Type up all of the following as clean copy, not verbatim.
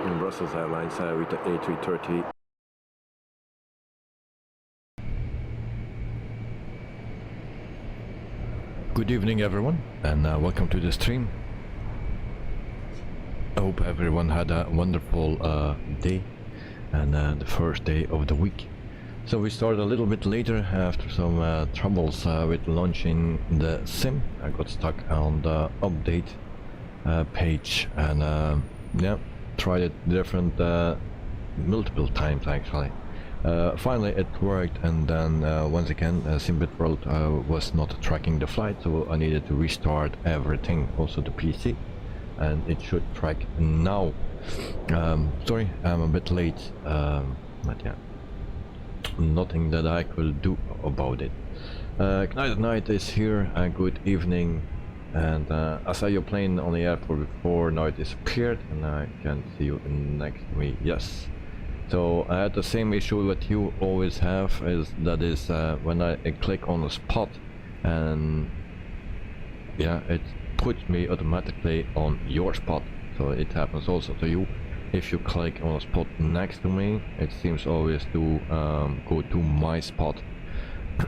in Brussels Airlines with the A330. Good evening everyone, and welcome to the stream. I hope everyone had a wonderful day and the first day of the week. So we started a little bit later after some troubles with launching the sim. I got stuck on the update page and yeah, tried it different multiple times actually. Finally it worked, and then once again SimBitWorld was not tracking the flight, so I needed to restart everything, also the PC, and it should track now. Sorry, I'm a bit late, but yeah, nothing that I could do about it. Knight is here, good evening, and I saw your plane on the airport before. Now it disappeared and I can see you next to me. Yes. So I had the same issue that you always have, is when I click on a spot, and yeah, it puts me automatically on your spot. So it happens also to you. If you click on a spot next to me, it seems always to go to my spot.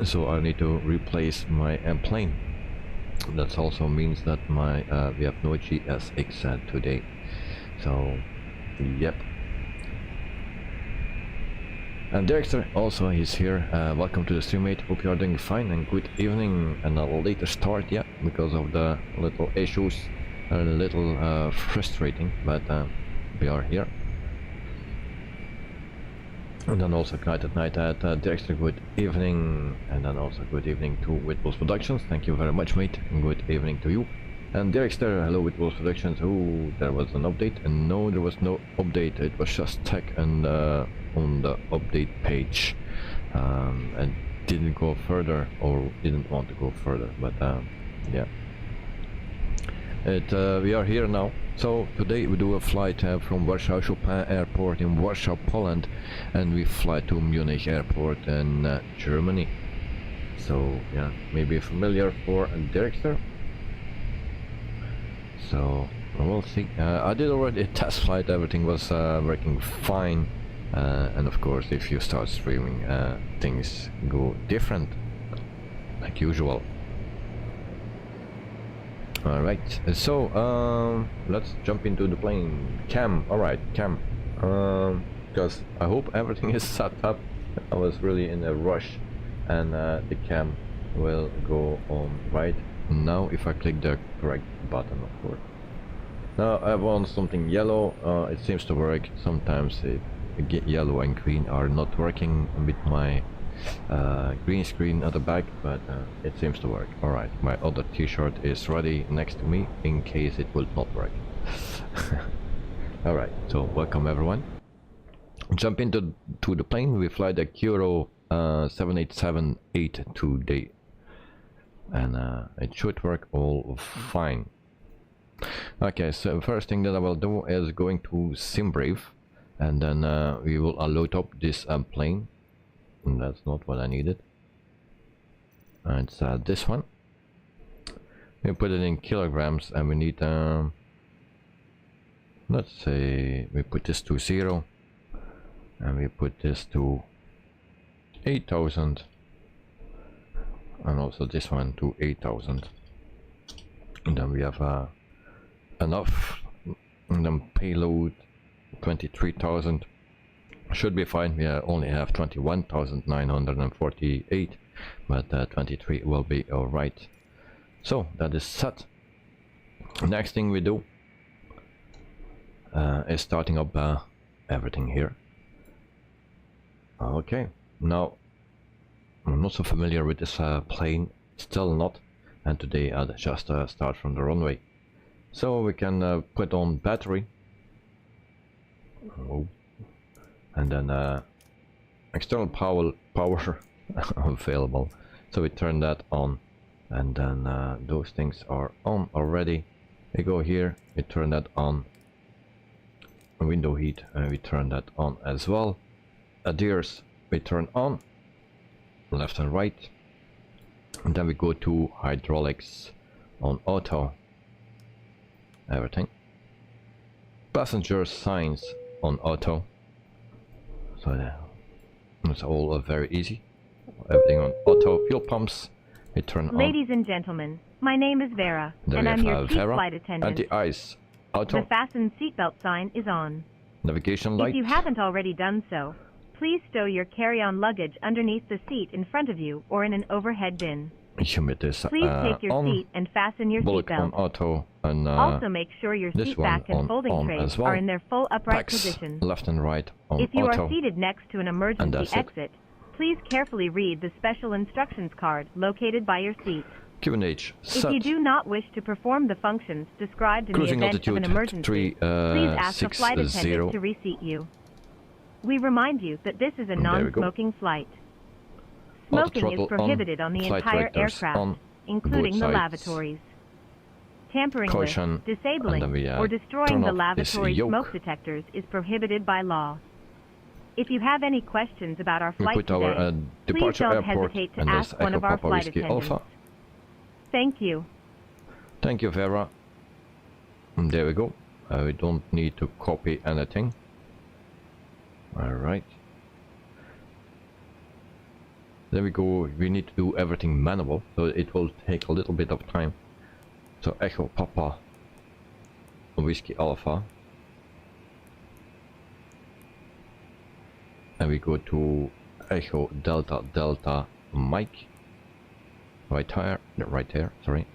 So I need to replace my plane. That also means that my we have no GSX today. So yep. And Dexter also is here. Welcome to the stream, mate. Hope you are doing fine, and good evening. And a later start, yeah, because of the little issues, a little frustrating, but we are here. And then also Night at Night at Dexter, good evening. And then also good evening to Wittebols Productions. Thank you very much, mate, and good evening to you. And Dexter, hello Wittebols Productions. Oh, there was an update, and no, there was no update. It was just tech and on the update page, and didn't go further, or didn't want to go further. But yeah, we are here now. So today we do a flight from Warsaw Chopin Airport in Warsaw, Poland, and we fly to Munich Airport in Germany. So yeah, maybe familiar for Dexter. So we'll see. I did already a test flight, everything was working fine, and of course if you start streaming things go different like usual. Alright, so let's jump into the plane. Cam, alright, Cam, because I hope everything is set up. I was really in a rush, and the cam will go on right now if I click the correct button, of course. Now I want something yellow. It seems to work. Sometimes yellow and green are not working with my green screen at the back, but it seems to work. Alright, my other t-shirt is ready next to me in case it will not work. Alright, so welcome everyone. Jump into the plane. We fly the Kuro 787-8 today, and it should work all fine. Okay, so first thing that I will do is going to SimBrave, and then we will load up this plane. And that's not what I needed. It's this one. We put it in kilograms, and we need let's say we put this to 0, and we put this to 8,000, and also this one to 8,000, and then we have enough, and then payload 23,000 should be fine. We only have 21,948, but 23 will be all right. So that is set. Next thing we do is starting up everything here. Okay, now I'm not so familiar with this plane, still not, and today I'll just start from the runway. So we can put on battery, and then external power available, so we turn that on, and then those things are on already. We go here, we turn that on. Window heat, we turn that on as well. Adheres we turn on, left and right, and then we go to hydraulics on auto, everything. Passenger signs on auto. So it's all very easy. Everything on auto. Fuel pumps, we turn on. Ladies and gentlemen, my name is Vera, There and we I'm have your chief Vera. flight attendant. Anti-ice, auto. The fasten seatbelt sign is on. Navigation light. If you haven't already done so, please stow your carry-on luggage underneath the seat in front of you or in an overhead bin. Humid is Please take your on. seat and fasten your Bullock on seatbelt. auto, and Also make sure your this seat one back and folding on trays as well. are in their full upright packs position. left and right on If you auto. are seated next to an emergency that's it. exit, please carefully read the special instructions card located by your seat. QNH If set. you do not wish to perform the functions described in the Cruising event of an altitude emergency, please ask the flight 360. attendant to reseat you. We remind you that this is a There we go. non-smoking flight. Auto Smoking throttle is prohibited on the flight entire directors aircraft, on, including both the sides. lavatories. Tampering Caution, with, disabling, and then we, or turn destroying the off this lavatory yoke. smoke detectors is prohibited by law. If you have any questions about our We flight put today, our please departure don't airport, hesitate to and ask that's one Echo of our Papa flight Whiskey attendants. Alpha. Thank you. Thank you, Vera. And there we go. We don't need to copy anything. Alright. There we go. We need to do everything manual, so it will take a little bit of time. So Echo Papa Whiskey Alpha. And we go to Echo Delta Delta Mike. Right there, sorry.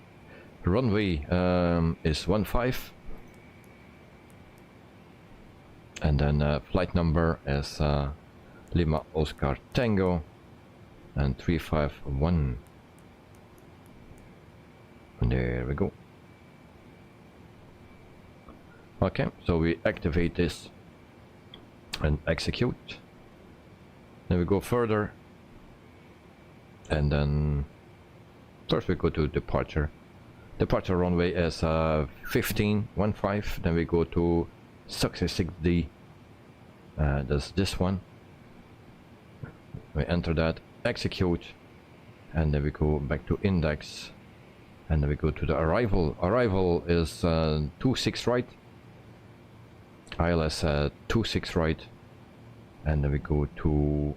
Runway is 15. And then flight number is Lima Oscar Tango and 351. And there we go. Okay, so we activate this and execute. Then we go further, and then first we go to departure. Departure runway is 15. Then we go to success 6D. That's this one. We enter that, execute, and then we go back to index, and then we go to the arrival. Arrival is 26 right. ILS 26 right, and then we go to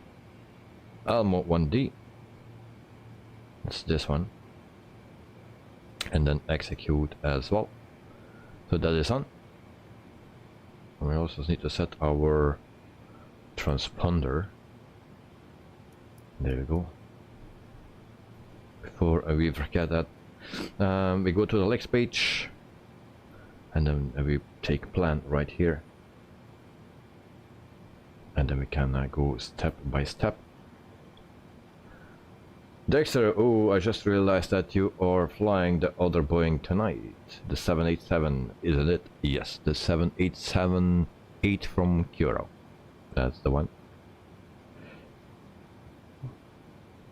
Almo 1D. That's this one, and then execute as well. So that is on. And we also need to set our transponder. There we go. Before we forget that, we go to the next page, and then we take plan right here, and then we can go step by step. Dexter, oh, I just realized that you are flying the other Boeing tonight. The 787, isn't it? Yes, the 787-8 from Kuro. That's the one.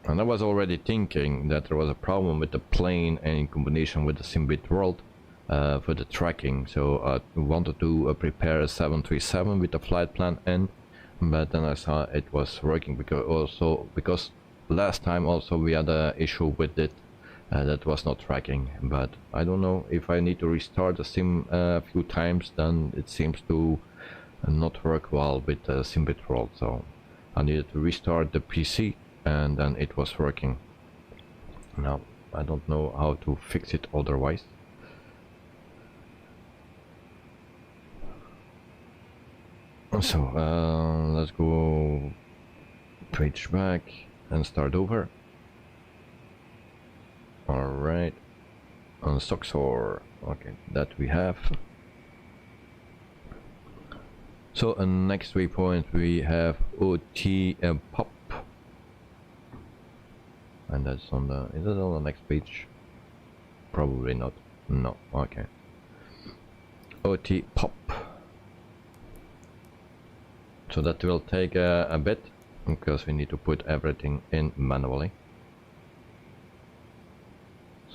And I was already thinking that there was a problem with the plane and in combination with the Simbit world for the tracking. So I wanted to prepare a 737 with the flight plan in, but then I saw it was working because last time also we had an issue with it that was not tracking. But I don't know if I need to restart the sim a few times, then it seems to not work well with the Simbit world. So I needed to restart the PC, and then it was working. Now I don't know how to fix it otherwise. So let's go page back and start over. Alright, on Soxor, okay, that we have. So next waypoint we have OT Pop. And that's on the, is it on the next page? Probably not. No, okay. OT Pop. So that will take a bit, because we need to put everything in manually.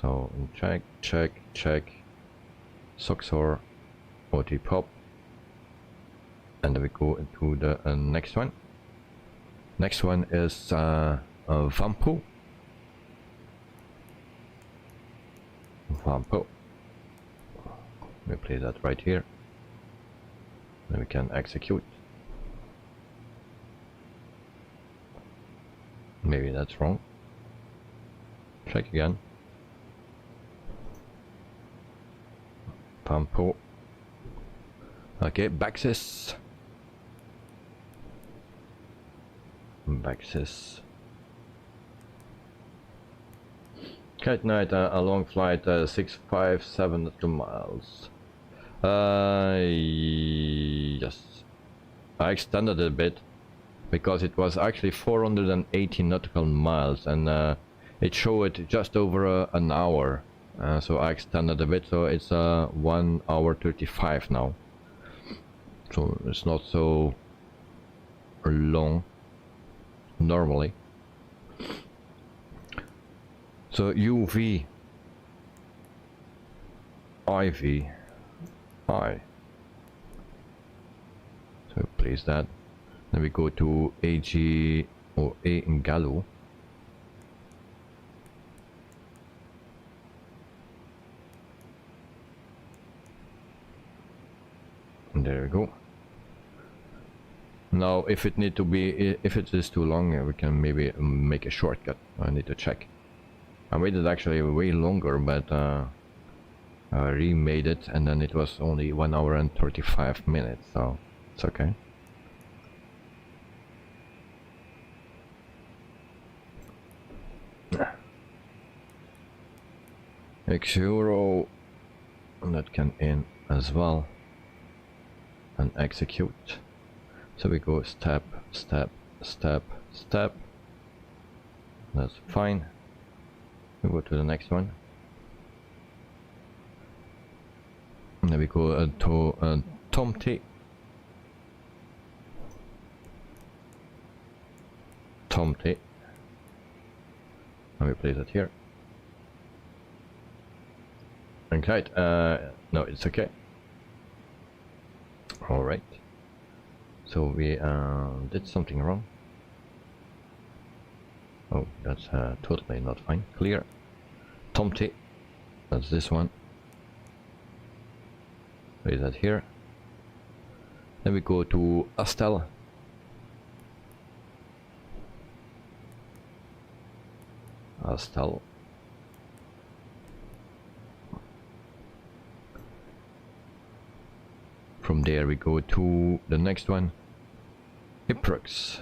So check, check, check. Soxor, OT Pop. And then we go into the next one. Next one is Vampo. Vampo. We play that right here. Then we can execute. Maybe that's wrong. Check again. Pampo. Okay, Baxis. Baxis. Kite night, a long flight, 657 miles. Yes. I extended it a bit because it was actually 480 nautical miles, and it showed just over an hour. So I extended a bit, so it's 1 hour 35 now. So it's not so long normally. So UV, IV, I. So place that. Then we go to AG or A in Gallo. And there we go. Now, if it need to be, if it is too long, we can maybe make a shortcut. I need to check. I waited actually way longer, but I remade it, and then it was only 1 hour and 35 minutes, so it's okay. Kuro, and that can in as well, and execute. So we go step, step, step, step. That's fine. We go to the next one. And then we go to Tomty. Tomty. And we place it here. Okay, no, it's okay. Alright. So we did something wrong. Oh, that's totally not fine. Clear. Tomty. That's this one. Place that here. Then we go to Astel. Astel. From there we go to the next one. Iprux.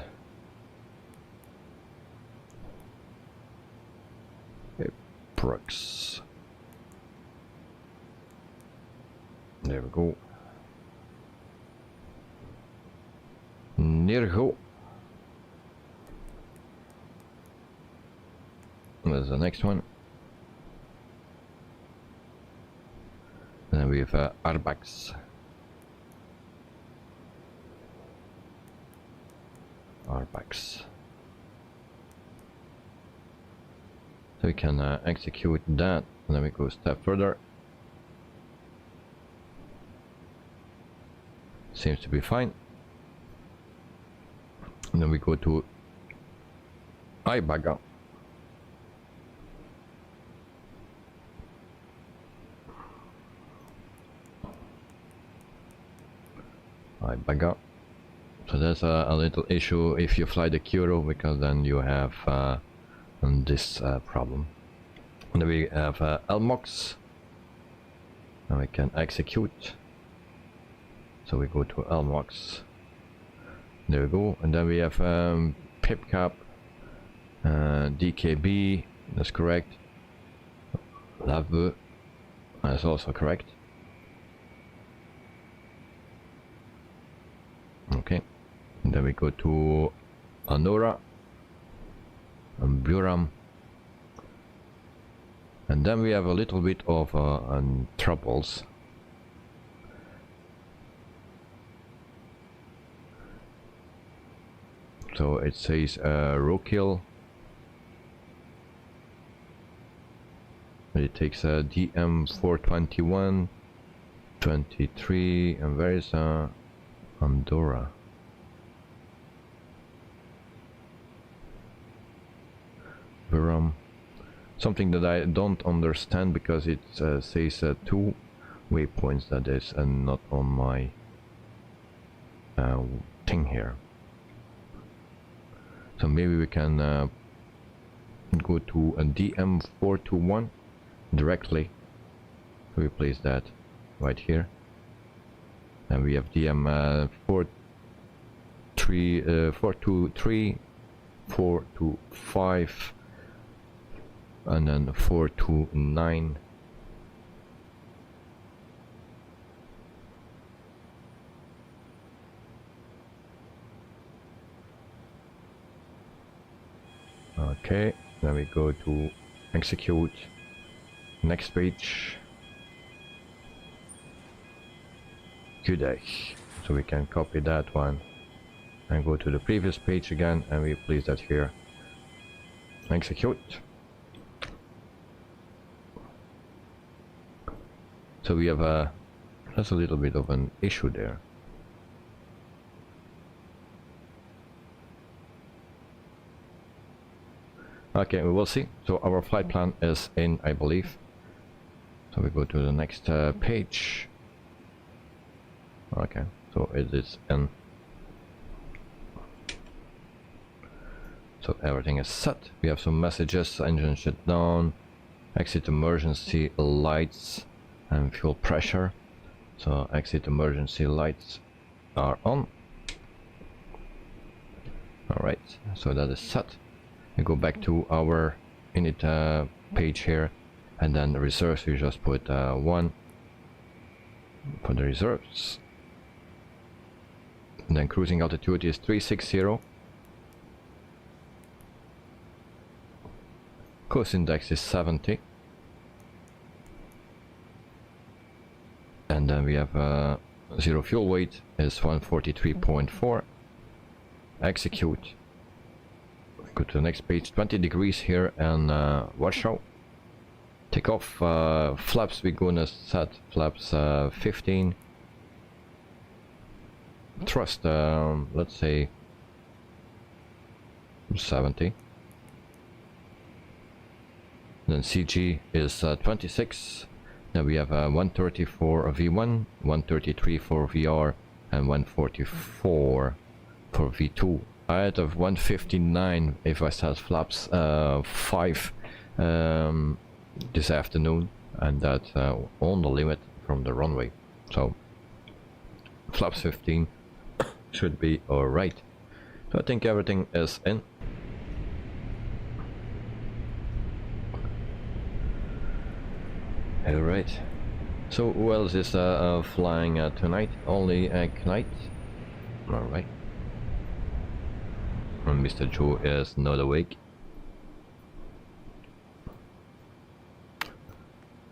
Iprux. There we go. Nirgo. There's the next one. And then we have Arbax. Arbax. So we can execute that, and then we go a step further. Seems to be fine. And then we go to Ibaga. Ibaga. So there's a little issue if you fly the Kuro, because then you have this problem. And then we have Elmox. And we can execute. So we go to Elmox. There we go. And then we have PipCap, DKB, that's correct. Lave, that's also correct. Okay. And then we go to Anora and Buram, and then we have a little bit of troubles. So it says Rokill. It takes a DM 421, 23, and where is Andorra? Something that I don't understand, because it says 2 waypoints, that is, and not on my thing here. So maybe we can go to a DM421 directly. So we place that right here, and we have DM 423, 425, and then 429. Okay, then we go to execute, next page. Good day. So we can copy that one and go to the previous page again, and we place that here. Execute. So we have that's a little bit of an issue there. Okay, we will see. So our flight plan is in, I believe. So we go to the next page. Okay, so it is in. So everything is set. We have some messages: engine shut down, exit emergency lights, and fuel pressure. So exit emergency lights are on. Alright, so that is set. We go back to our init page here, and then the reserves, we just put 1 for the reserves. And then cruising altitude is 360. Coast index is 70. And then we have zero fuel weight is 143.4. Execute. Go to the next page, 20 degrees here in Warsaw. Take off flaps, we're gonna set flaps 15. Thrust, let's say 70. Then CG is 26. Then we have 130 for V1, 133 for VR, and 144 for V2. Out of 159 if I set flaps 5 this afternoon, and that's on the limit from the runway. So flaps 15 should be alright. So I think everything is in. Alright. So who else is flying tonight? Only Knight. Alright. And Mr. Joe is not awake.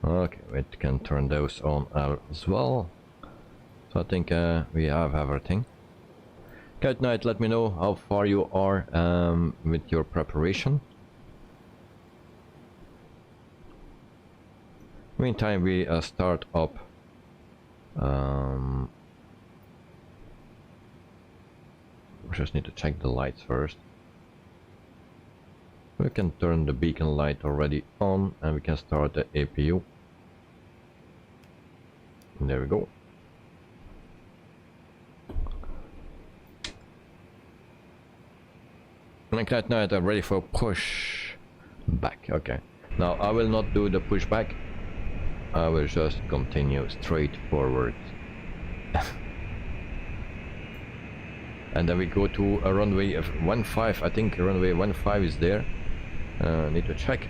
Okay, we can turn those on as well. So I think we have everything. Good night, let me know how far you are with your preparation. Meantime, we start up we just need to check the lights first. We can turn the beacon light already on, and we can start the APU. And there we go. And that night I'm ready for push back. Okay, now I will not do the pushback. I will just continue straight forward. And then we go to a runway of 15. I think runway 15 is there. Need to check.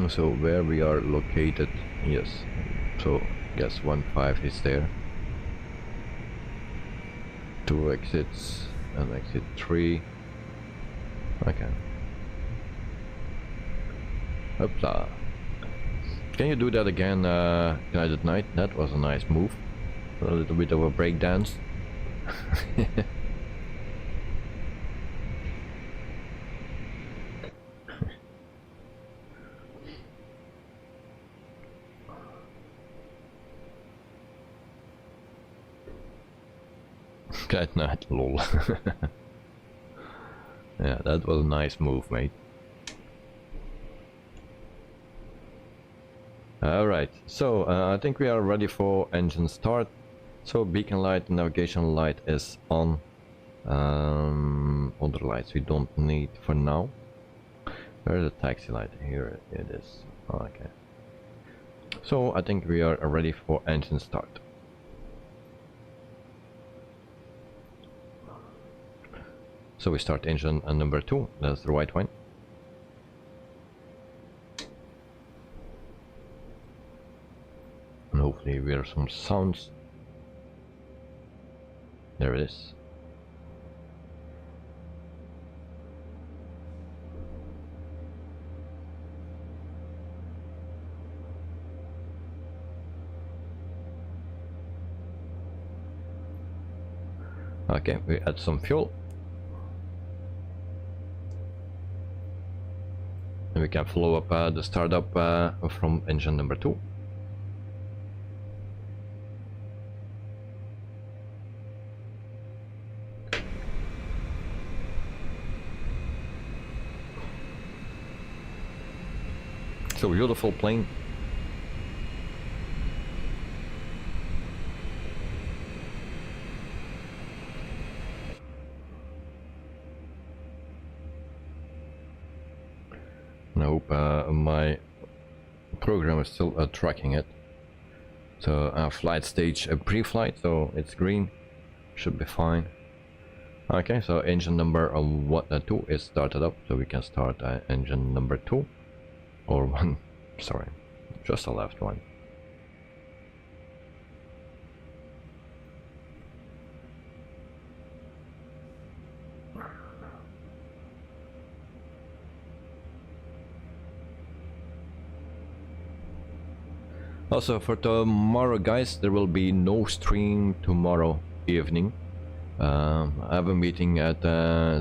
So where we are located, yes. So guess 15 is there. 2 exits and exit 3. Okay. Hoopla. Can you do that again, United Night? That was a nice move. A little bit of a breakdance. Good night, lol. Yeah, that was a nice move, mate. Alright, so I think we are ready for engine start. So beacon light, navigation light is on. Other lights we don't need for now. Where's the taxi light? Here it is. Okay. So I think we are ready for engine start. So we start engine number 2. That's the right one. And hopefully we hear some sounds. There it is. Okay, we add some fuel. And we can follow up the startup from engine number 2. So beautiful plane. I hope my program is still tracking it. So flight stage pre-flight, so it's green, should be fine. Okay, so engine number 2 is started up, so we can start engine number 2 or 1. Sorry, just the left one. Also for tomorrow, guys, there will be no stream tomorrow evening. I have a meeting at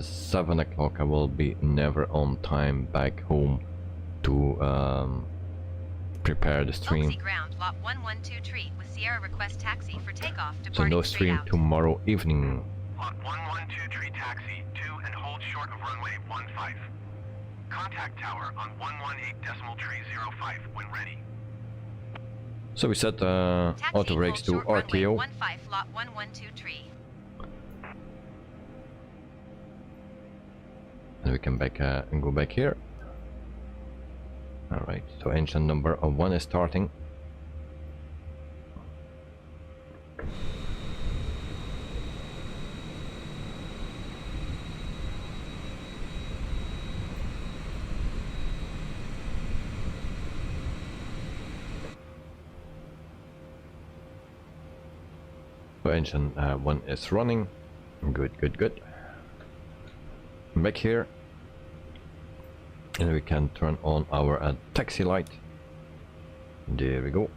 7 o'clock. I will be never on time back home to prepare the stream. Ground, lot 112 treat with Sierra request taxi for takeoff, So no stream tomorrow evening. Lot 112 treat taxi 2 and hold short of runway 15. Contact tower on 118.305 when ready. So we set auto brakes to RTO. 15 lot 112 tree. And we can back and go back here. Alright, so engine number 1 is starting. So engine 1 is running. Good, good, good. Back here. And we can turn on our taxi light. There we go.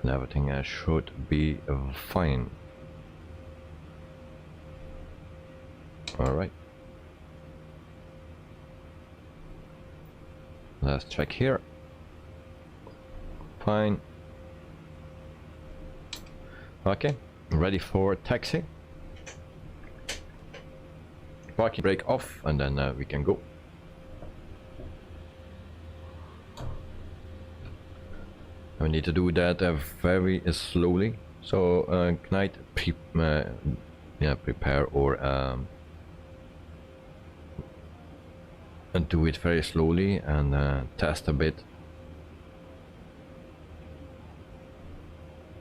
And everything should be fine. Alright. Let's check here. Fine. Okay, ready for taxi. Parking brake off, and then we can go. We need to do that very slowly. So Knight, prepare or and do it very slowly and test a bit.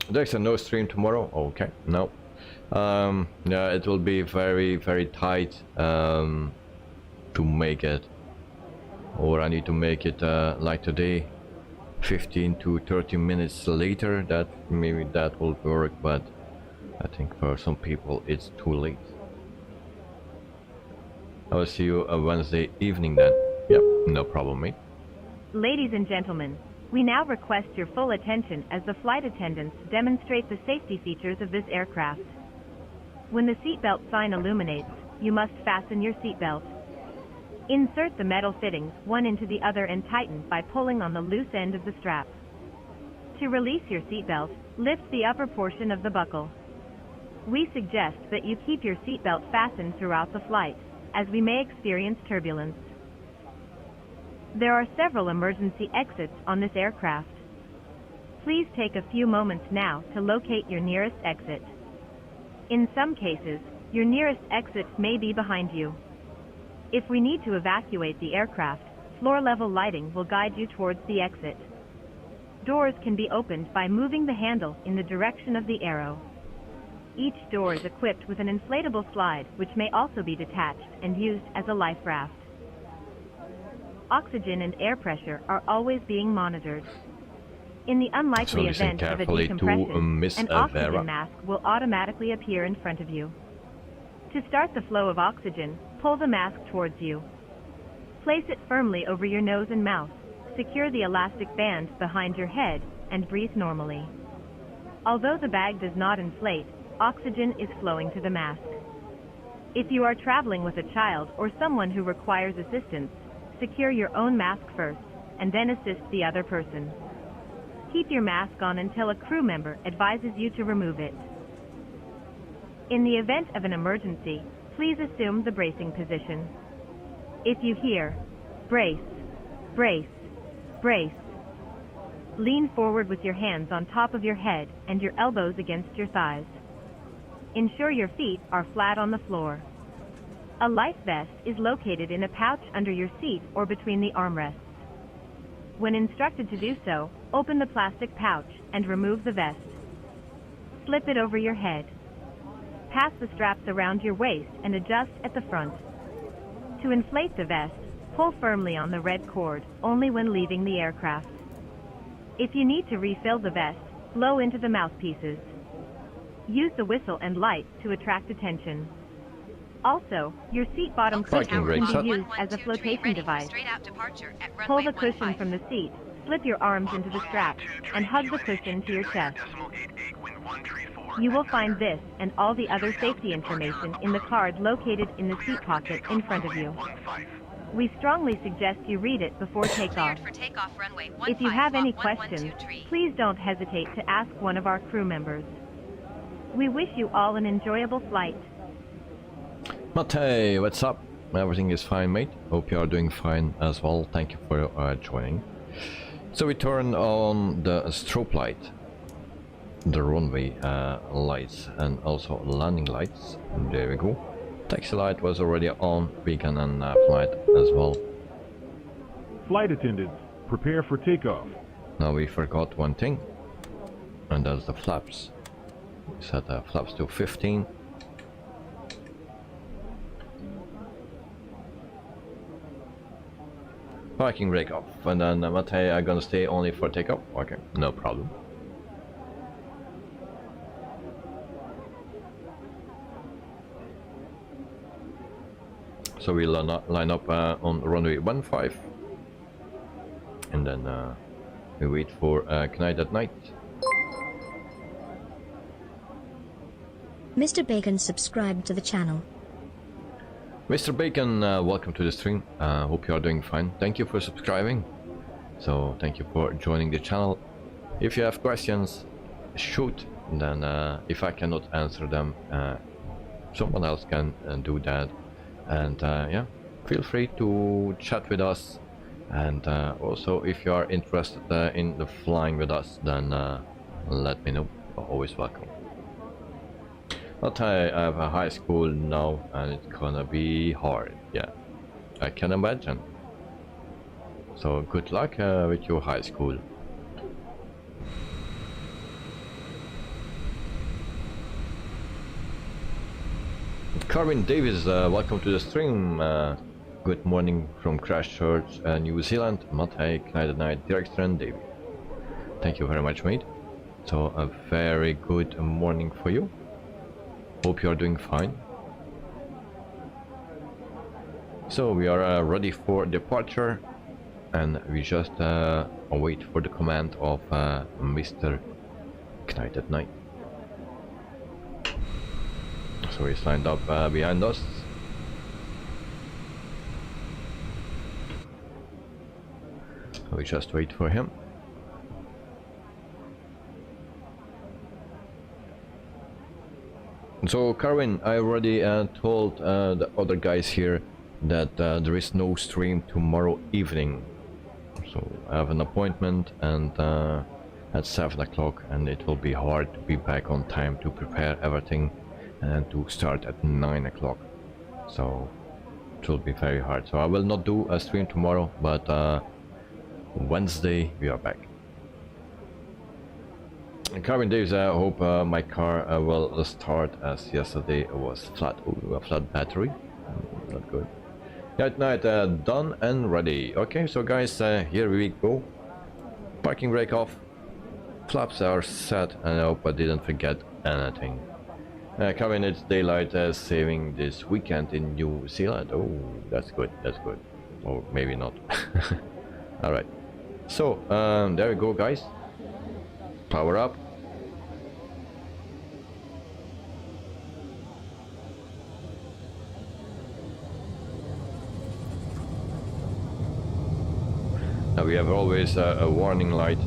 There's no stream tomorrow. Okay, no. Yeah, it will be very, very tight to make it, or I need to make it like today, 15 to 30 minutes later. That maybe that will work, but I think for some people it's too late. I will see you Wednesday evening then. Yep, no problem, mate. Ladies and gentlemen, we now request your full attention as the flight attendants demonstrate the safety features of this aircraft. When the seatbelt sign illuminates, you must fasten your seatbelt. Insert the metal fittings one into the other and tighten by pulling on the loose end of the strap. To release your seatbelt, lift the upper portion of the buckle. We suggest that you keep your seatbelt fastened throughout the flight, as we may experience turbulence. There are several emergency exits on this aircraft. Please take a few moments now to locate your nearest exit. In some cases, your nearest exit may be behind you. If we need to evacuate the aircraft, floor-level lighting will guide you towards the exit. Doors can be opened by moving the handle in the direction of the arrow. Each door is equipped with an inflatable slide, which may also be detached and used as a life raft. Oxygen and air pressure are always being monitored. In the unlikely event of a decompression, an oxygen mask will automatically appear in front of you. To start the flow of oxygen, pull the mask towards you. Place it firmly over your nose and mouth, secure the elastic band behind your head, and breathe normally. Although the bag does not inflate, oxygen is flowing to the mask. If you are traveling with a child or someone who requires assistance, secure your own mask first, and then assist the other person. Keep your mask on until a crew member advises you to remove it. In the event of an emergency, please assume the bracing position. If you hear, brace, brace, brace, lean forward with your hands on top of your head and your elbows against your thighs. Ensure your feet are flat on the floor. A life vest is located in a pouch under your seat or between the armrests. When instructed to do so, open the plastic pouch and remove the vest. Slip it over your head. Pass the straps around your waist and adjust at the front. To inflate the vest, pull firmly on the red cord, only when leaving the aircraft. If you need to refill the vest, blow into the mouthpieces. Use the whistle and light to attract attention. Also, your seat bottom cushion can be used as a flotation device. Pull the cushion from the seat, slip your arms into the straps, and hug the cushion to your chest. You will find this and all the other safety information in the card located in the seat pocket in front of you. We strongly suggest you read it before takeoff. If you have any questions, please don't hesitate to ask one of our crew members. We wish you all an enjoyable flight. Matej, what's up? Everything is fine, mate. Hope you are doing fine as well. Thank you for joining. So we turn on the strobe light, the runway lights, and also landing lights. There we go. Taxi light was already on, beacon and flight as well. Flight attendants, prepare for takeoff. Now we forgot one thing, and that's the flaps. We set the flaps to 15. Parking brake off, and then Matej, I'm gonna stay only for takeoff. Okay, no problem. So we line up on runway 15, and then we wait for Knight at night. Mr. Bacon subscribed to the channel. Mr. Bacon, welcome to the stream. Hope you are doing fine. Thank you for subscribing. So thank you for joining the channel. If you have questions, shoot. Then if I cannot answer them, someone else can do that. And yeah, feel free to chat with us. And also, if you are interested in the flying with us, then let me know. You're always welcome. But I have a high school now, and it's gonna be hard. Yeah, I can imagine. So good luck with your high school. Carvin Davis, welcome to the stream. Good morning from Christchurch, New Zealand. Matej, Knight Night, Direction, David. Thank you very much, mate. So a very good morning for you. Hope you are doing fine. So we are ready for departure, and we just await for the command of Mr. Knight at Night. So he's lined up behind us. We just wait for him. So Carwin, I already told the other guys here that there is no stream tomorrow evening. So I have an appointment, and at 7 o'clock, and it will be hard to be back on time to prepare everything and to start at 9 o'clock. So it will be very hard. So I will not do a stream tomorrow, but Wednesday we are back. Carbon Days, I hope my car will start, as yesterday it was flat battery. Not good. At night, done and ready. Okay, so guys, here we go. Parking brake off. Flaps are set, and I hope I didn't forget anything. Coming, it's daylight saving this weekend in New Zealand. Oh, that's good, that's good. Or maybe not. Alright. So, there we go, guys. Power up. Now we have always a warning light.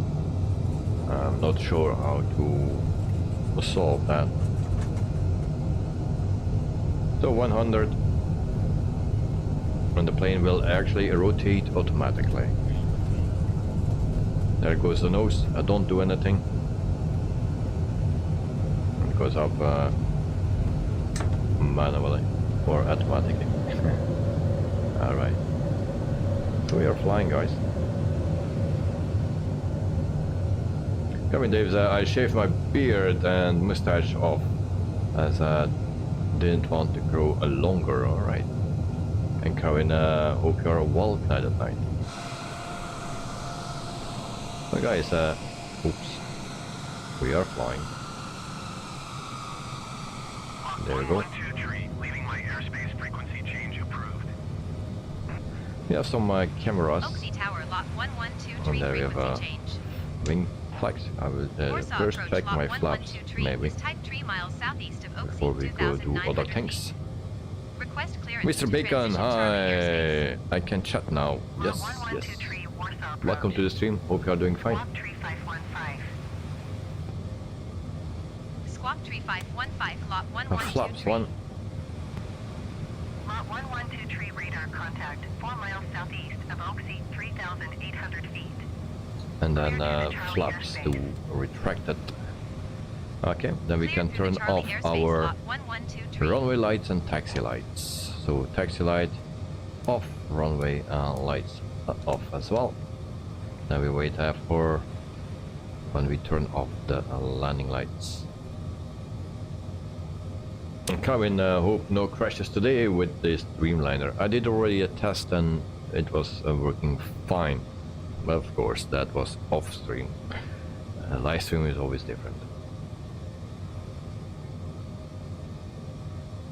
I'm not sure how to solve that. So 100, and the plane will actually rotate automatically. There goes the nose. I don't do anything because of manually or automatically. All right, so we are flying, guys. Coming, Dave, I shaved my beard and mustache off as I didn't want to grow a longer. All right. And Kevin, hope you are well tonight at night. So guys, oops, we are flying. There we go. Leaving my airspace frequency change approved. We have some cameras. Oaksy Tower, lot 1123, And there we have frequency change. wing flags. I will Warsaw first approach, check lot my flaps, 1123, maybe, is type 3 miles southeast of Oaksy, before we go to 2,900 other feet. things. Request clearance Mr. to Bacon, transition to Charlie airspace. hi. I can chat now. Yes, yes. 1123 Warsaw approach. Welcome to the stream. Hope you are doing fine. Squawk 3515. Squawk 3515, lot Flaps 1123. one. Lot 1123 radar contact 4 miles southeast of Oaksy, 3,800 feet. And then flaps to retract it. Okay, then we can turn off our runway lights and taxi lights. So taxi light off, runway lights off as well. Then we wait for when we turn off the landing lights. Kevin, hope no crashes today with this Dreamliner. I did already a test and it was working fine. But of course, that was off stream. Live stream is always different.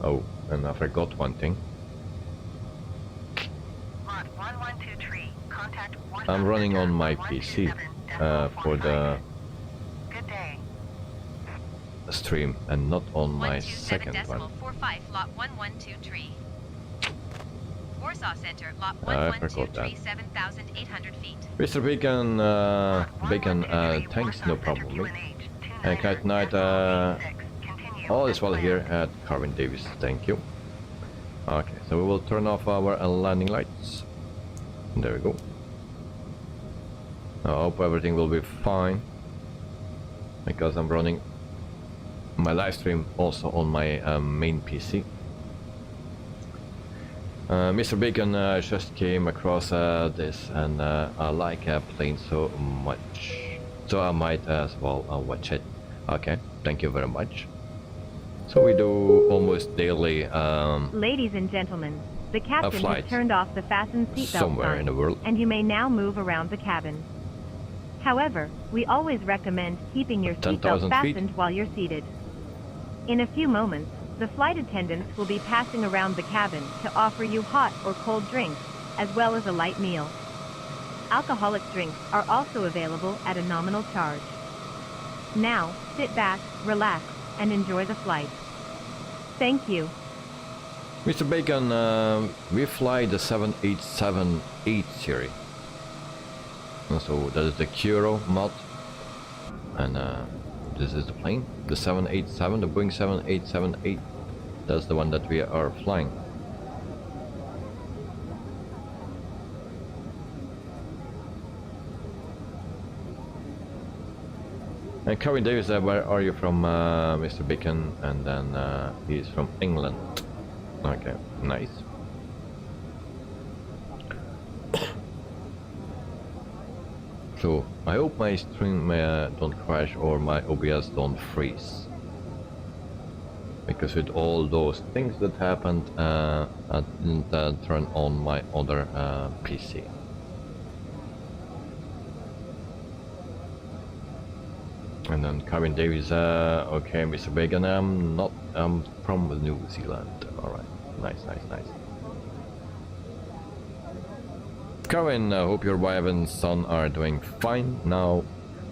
Oh, and I forgot one thing. Lot 1123, contact I'm running on my PC for the Good day. stream and not on my second one. 127.45, lot 1123. Warsaw Center, lot I forgot that. 1123, 7,800 feet. Mr. Bacon, thanks, no problem. Mate. And at night, all is well here at Carvin Davis. Thank you. Okay, so we will turn off our landing lights. There we go. I hope everything will be fine, because I'm running my live stream also on my main PC. Mr. Bacon just came across this, and I like plane so much, so I might as well watch it. Okay, thank you very much. So we do almost daily Ladies and gentlemen, the captain flight has turned off the fasten seatbelt somewhere sign, in the world. and you may now move around the cabin. However, we always recommend keeping your 10,000 seatbelt feet. fastened while you're seated. In a few moments, the flight attendants will be passing around the cabin to offer you hot or cold drinks, as well as a light meal. Alcoholic drinks are also available at a nominal charge. Now, sit back, relax, and enjoy the flight. Thank you. Mr. Bacon, we fly the 787-8 series. And so that is the Kuro mod, and this is the plane, the 787, the Boeing 7878. That's the one that we are flying. And Kevin Davis, where are you from, Mr. Bacon? And then he's from England. Okay, nice. So I hope my stream don't crash or my OBS don't freeze. Because with all those things that happened, I didn't turn on my other PC. And then Kevin Davis, okay, Mr. Bacon, I'm from New Zealand. Alright, nice. Kevin, hope your wife and son are doing fine. Now,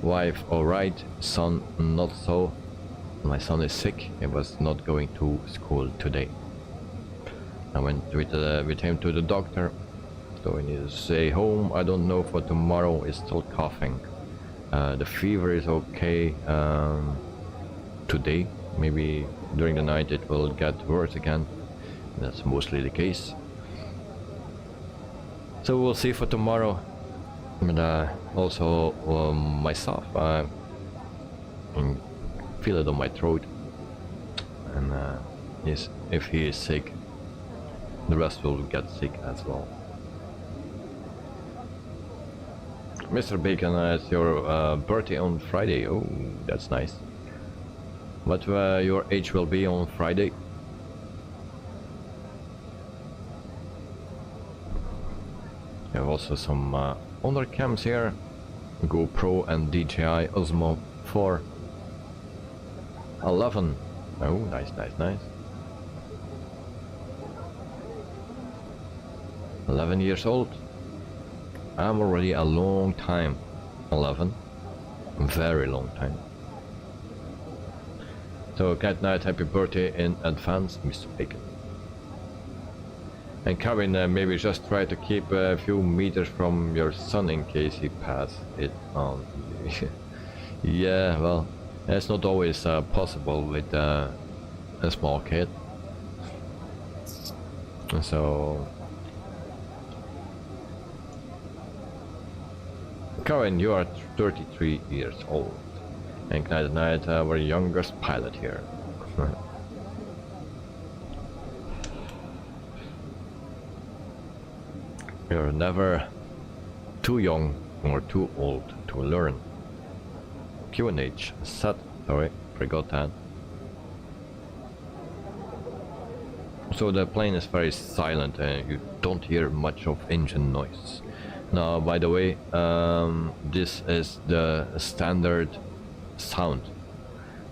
wife alright, son not so. My son is sick, he was not going to school today. I went with him to the doctor, so he needs to stay home. I don't know for tomorrow, he's still coughing. The fever is okay today, maybe during the night it will get worse again. That's mostly the case. So we'll see for tomorrow. But also myself, I feel it on my throat. And if he is sick, the rest will get sick as well. Mr. Bacon, it's your birthday on Friday. Oh, that's nice. What your age will be on Friday? We have also some honor cams here. GoPro and DJI Osmo 411. Oh, nice. 11 years old. I'm already a long time. 11. Very long time. So, Cat Night, happy birthday in advance, Mr. Bacon. And Kevin, maybe just try to keep a few meters from your son in case he passes it on. Yeah, well, it's not always possible with a small kid. So... Kevin, you are 33 years old. And Night, our youngest pilot here. You're never too young or too old to learn. QNH set, sorry, forgot that. So the plane is very silent and you don't hear much of engine noise. Now, by the way, this is the standard sound.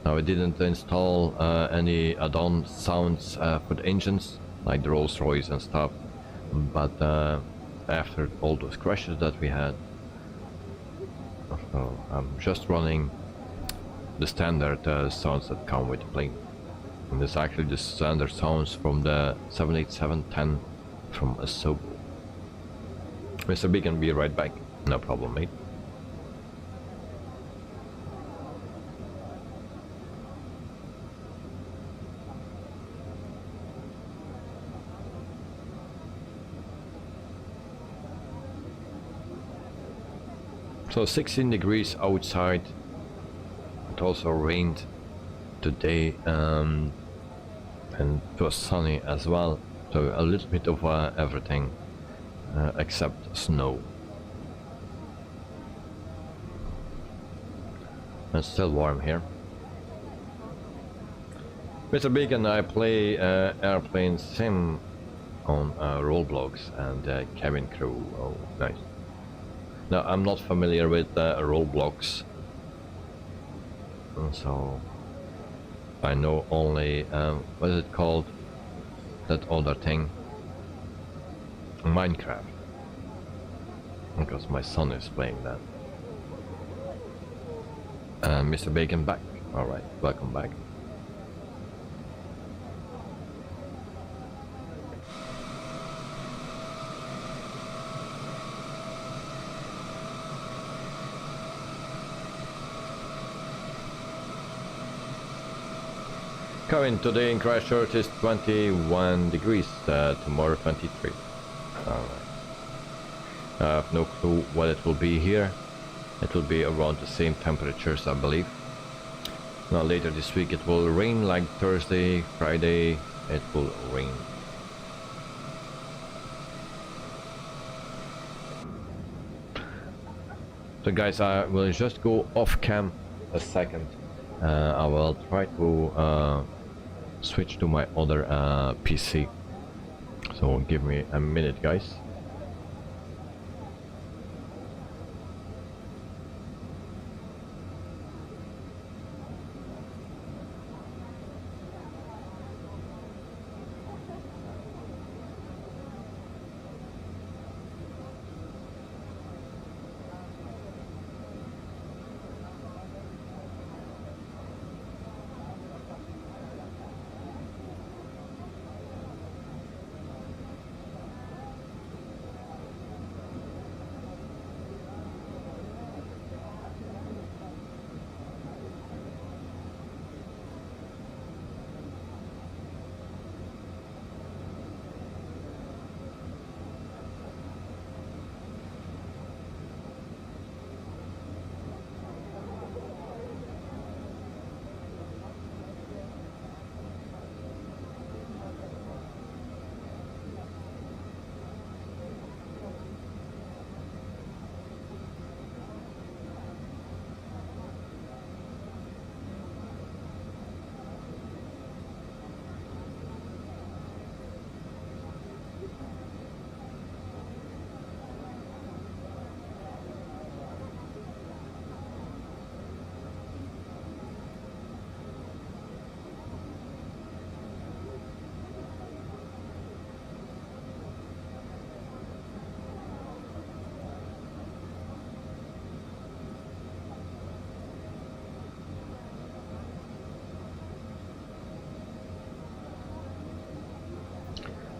Now, we didn't install any add-on sounds for the engines, like the Rolls-Royce and stuff, but after all those crashes that we had, so I'm just running the standard sounds that come with the plane. And this is actually the standard sounds from the 787-10 from Asobo. Mr. B can be right back. No problem, mate. So 16 degrees outside. It also rained today and it was sunny as well. So a little bit of everything. Except snow. It's still warm here. Mr. Big and I play airplane sim on Roblox and cabin crew. Oh, nice. Now I'm not familiar with Roblox, so I know only what is it called? That other thing. Minecraft, because my son is playing that. Mr. Bacon back. Alright, welcome back. Kevin, today in Christchurch is 21 degrees, tomorrow 23. Alright. I have no clue what it will be here. It will be around the same temperatures, I believe. Now later this week it will rain, like Thursday, Friday, it will rain. So guys, I will just go off cam a second. I will try to switch to my other PC. So give me a minute, guys.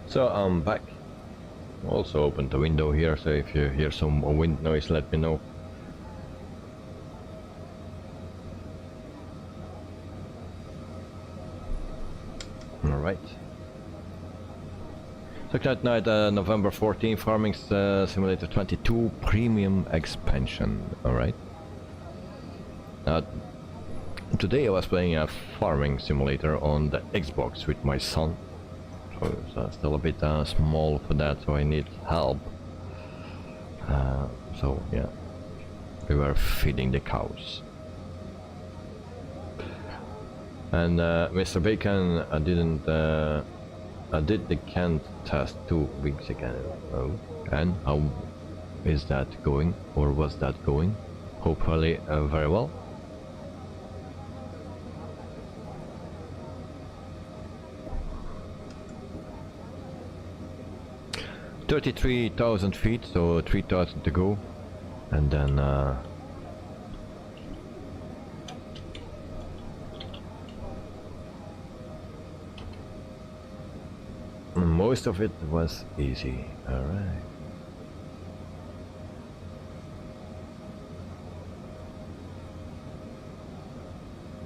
So I'm back. Also opened the window here, so if you hear some wind noise, let me know. Alright. So tonight, November 14, Farming Simulator 22 Premium Expansion. Alright. Today I was playing a farming simulator on the Xbox with my son. So it's still a bit small for that, so I need help. So yeah, we were feeding the cows. And Mr. Bacon, I did the canned test 2 weeks ago. And how is that going, or was that going? Hopefully very well. $33,000 feet, so 3,000 to go, and then most of it was easy. All right.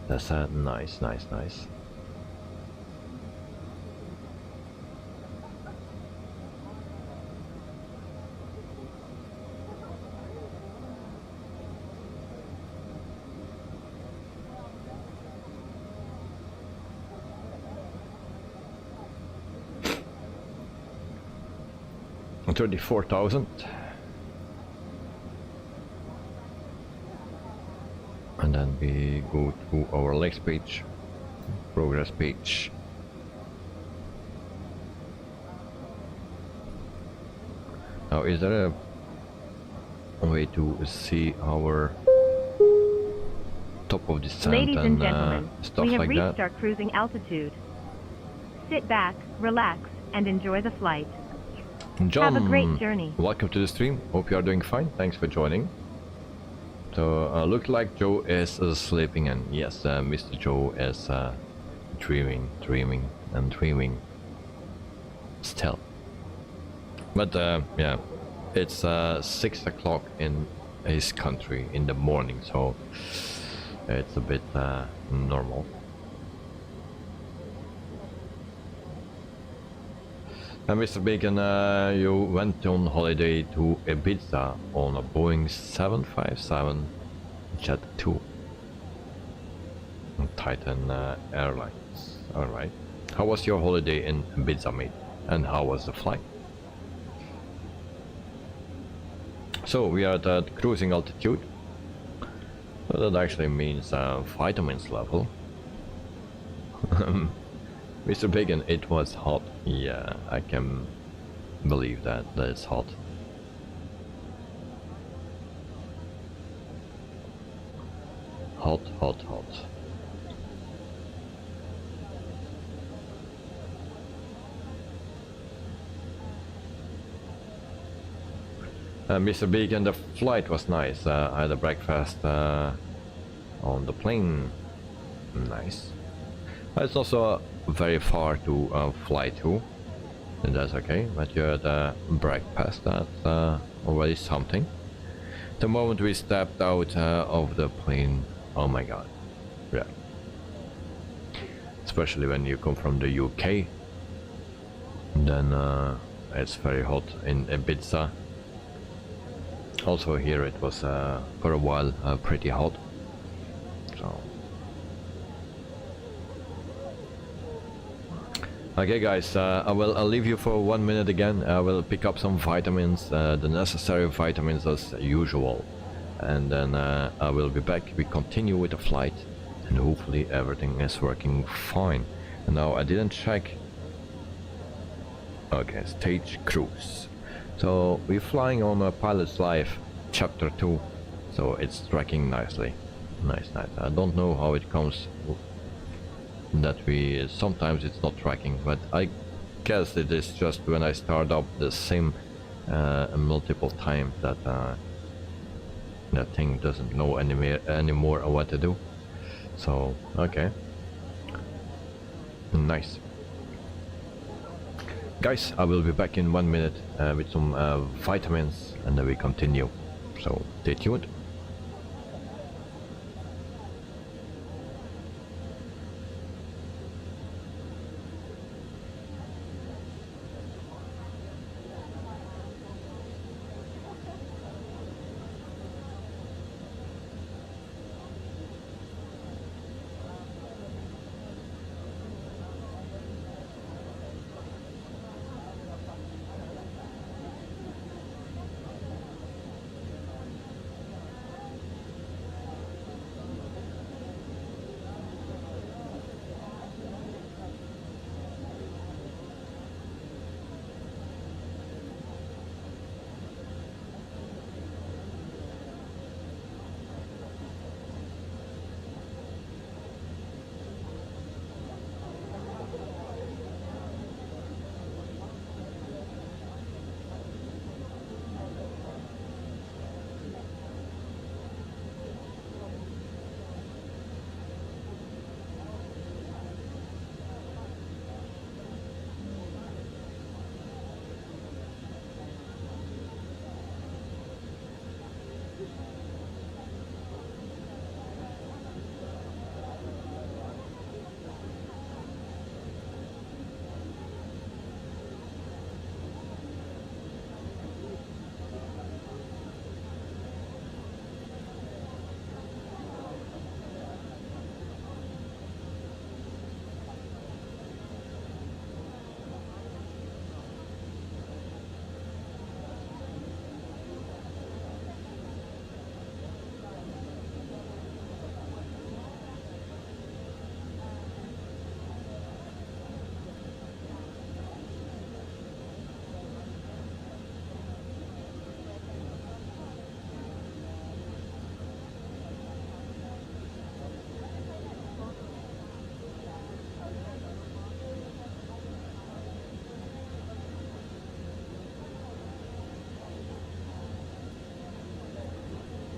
That's nice. $34,000, and then we go to our next page, progress page. Now, is there a way to see our top of the sand? Ladies and and gentlemen, stuff we have like reached that? our cruising altitude. Sit back, relax, and enjoy the flight. John, Have a great journey. welcome to the stream. Hope you are doing fine. Thanks for joining. So, look like Joe is sleeping, and yes, Mr. Joe is dreaming still. But yeah, it's 6 o'clock in his country in the morning, so it's a bit normal. And Mr. Bacon, you went on holiday to Ibiza on a Boeing 757 Jet 2. Titan Airlines. Alright. How was your holiday in Ibiza, mate? And how was the flight? So we are at cruising altitude. So that actually means vitamins level. Mr. Bacon, it was hot. Yeah, I can believe that it's hot. Hot, hot, hot. Mr. Bacon, the flight was nice. I had a breakfast on the plane. Nice. It's also very far to fly to, and that's okay. But you had a breakfast. That's already something. The moment we stepped out of the plane, oh my god, yeah. Especially when you come from the UK, then it's very hot in Ibiza. Also here it was for a while pretty hot. So okay guys, I'll leave you for 1 minute again. I will pick up some vitamins, the necessary vitamins as usual, and then I will be back. We continue with the flight and hopefully everything is working fine. And now I didn't check. Okay, stage cruise. So we're flying on a Pilot's Life Chapter 2, so it's tracking nicely. Nice. I don't know how it comes that sometimes it's not tracking, but I guess it is just when I start up the sim multiple times that that thing doesn't know anymore what to do. So okay, nice. Guys, I will be back in 1 minute with some vitamins, and then we continue. So stay tuned.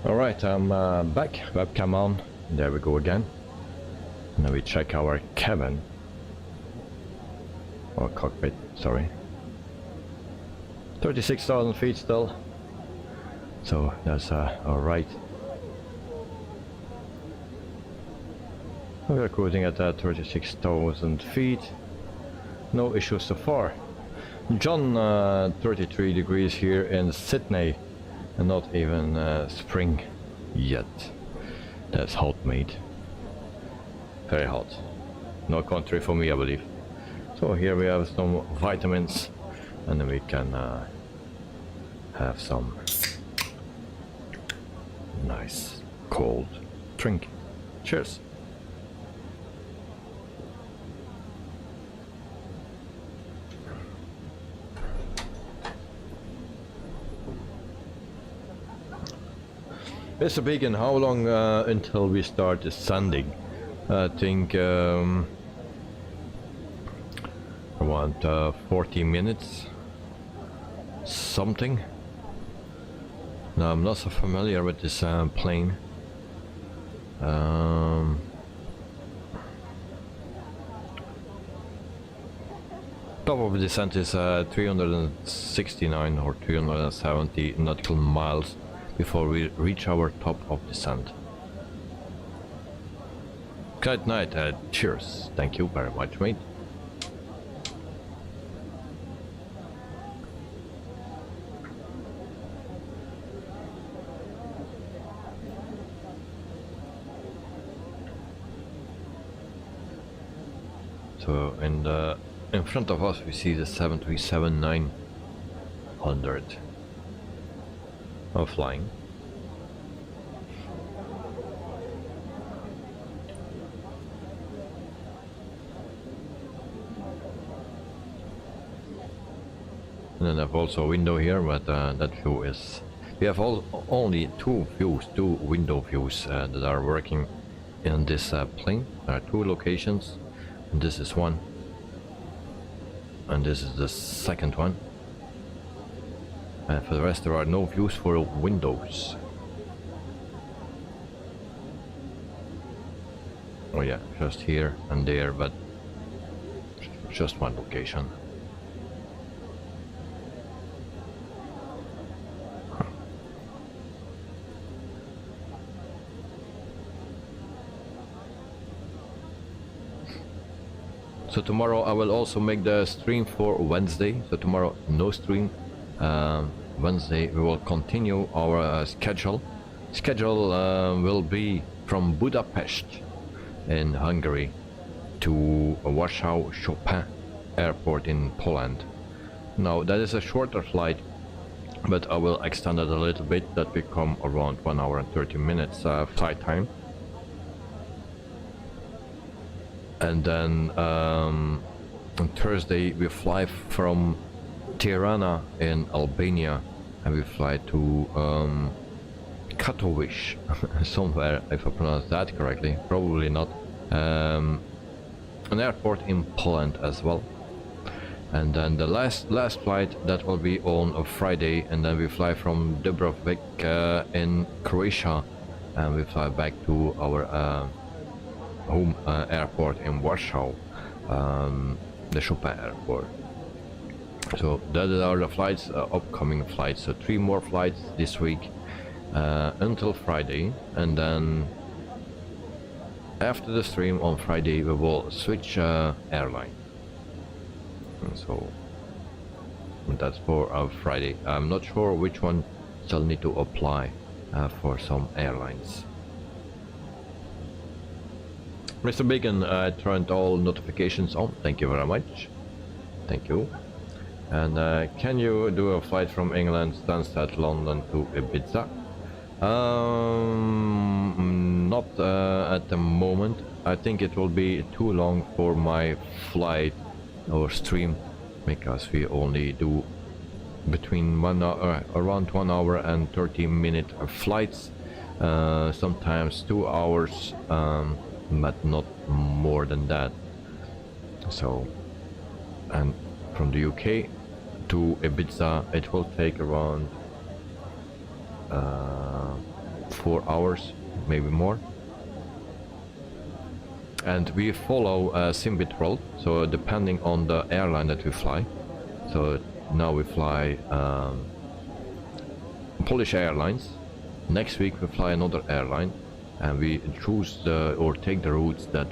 Alright, I'm back, webcam on, there we go again. Now we check our cabin, or cockpit, sorry. 36,000 feet still, so that's alright. We're cruising at 36,000 feet, no issues so far. John, 33 degrees here in Sydney. And not even spring yet. That's hot, mate. very hot. No country for me, I believe. So here we have some vitamins, and then we can have some nice cold drink. Cheers. Mr. Beacon, how long until we start descending? I think around 40 minutes something. Now I'm not so familiar with this plane. Top of the descent is 369 or 370 nautical miles before we reach our top of descent. Good night, cheers. Thank you very much, mate. So in front of us we see the 737-900 flying. And then I have also a window here, but that view is... We have only two window views that are working in this plane. There are two locations, and this is one. And this is the second one. And for the rest there are no views for windows. Oh yeah, just here and there, but just one location. So tomorrow I will also make the stream for Wednesday. So tomorrow no stream. Wednesday we will continue our schedule. Schedule will be from Budapest in Hungary to Warsaw Chopin Airport in Poland. Now that is a shorter flight, but I will extend it a little bit. That become around 1 hour and 30 minutes flight time. And then on Thursday we fly from Tirana in Albania, and we fly to Katowice, somewhere, if I pronounce that correctly, probably not, an airport in Poland as well. And then the last flight, that will be on a Friday, and then we fly from Dubrovnik in Croatia, and we fly back to our home airport in Warsaw, the Chopin airport. So that are the flights, upcoming flights. So 3 more flights this week until Friday, and then after the stream on Friday we will switch airline. And so that's for Friday. I'm not sure which one still need to apply for some airlines. Mr. Bacon, I turned all notifications on. Thank you very much. Thank you. And can you do a flight from England, Stansted, London to Ibiza? Not at the moment. I think it will be too long for my flight or stream, because we only do between around 1 hour and 30-minute flights, sometimes 2 hours, but not more than that. So, and from the UK to Ibiza it will take around 4 hours, maybe more. And we follow THROTTLE, so depending on the airline that we fly. So now we fly Polish Airlines. Next week we fly another airline, and we choose or take the routes that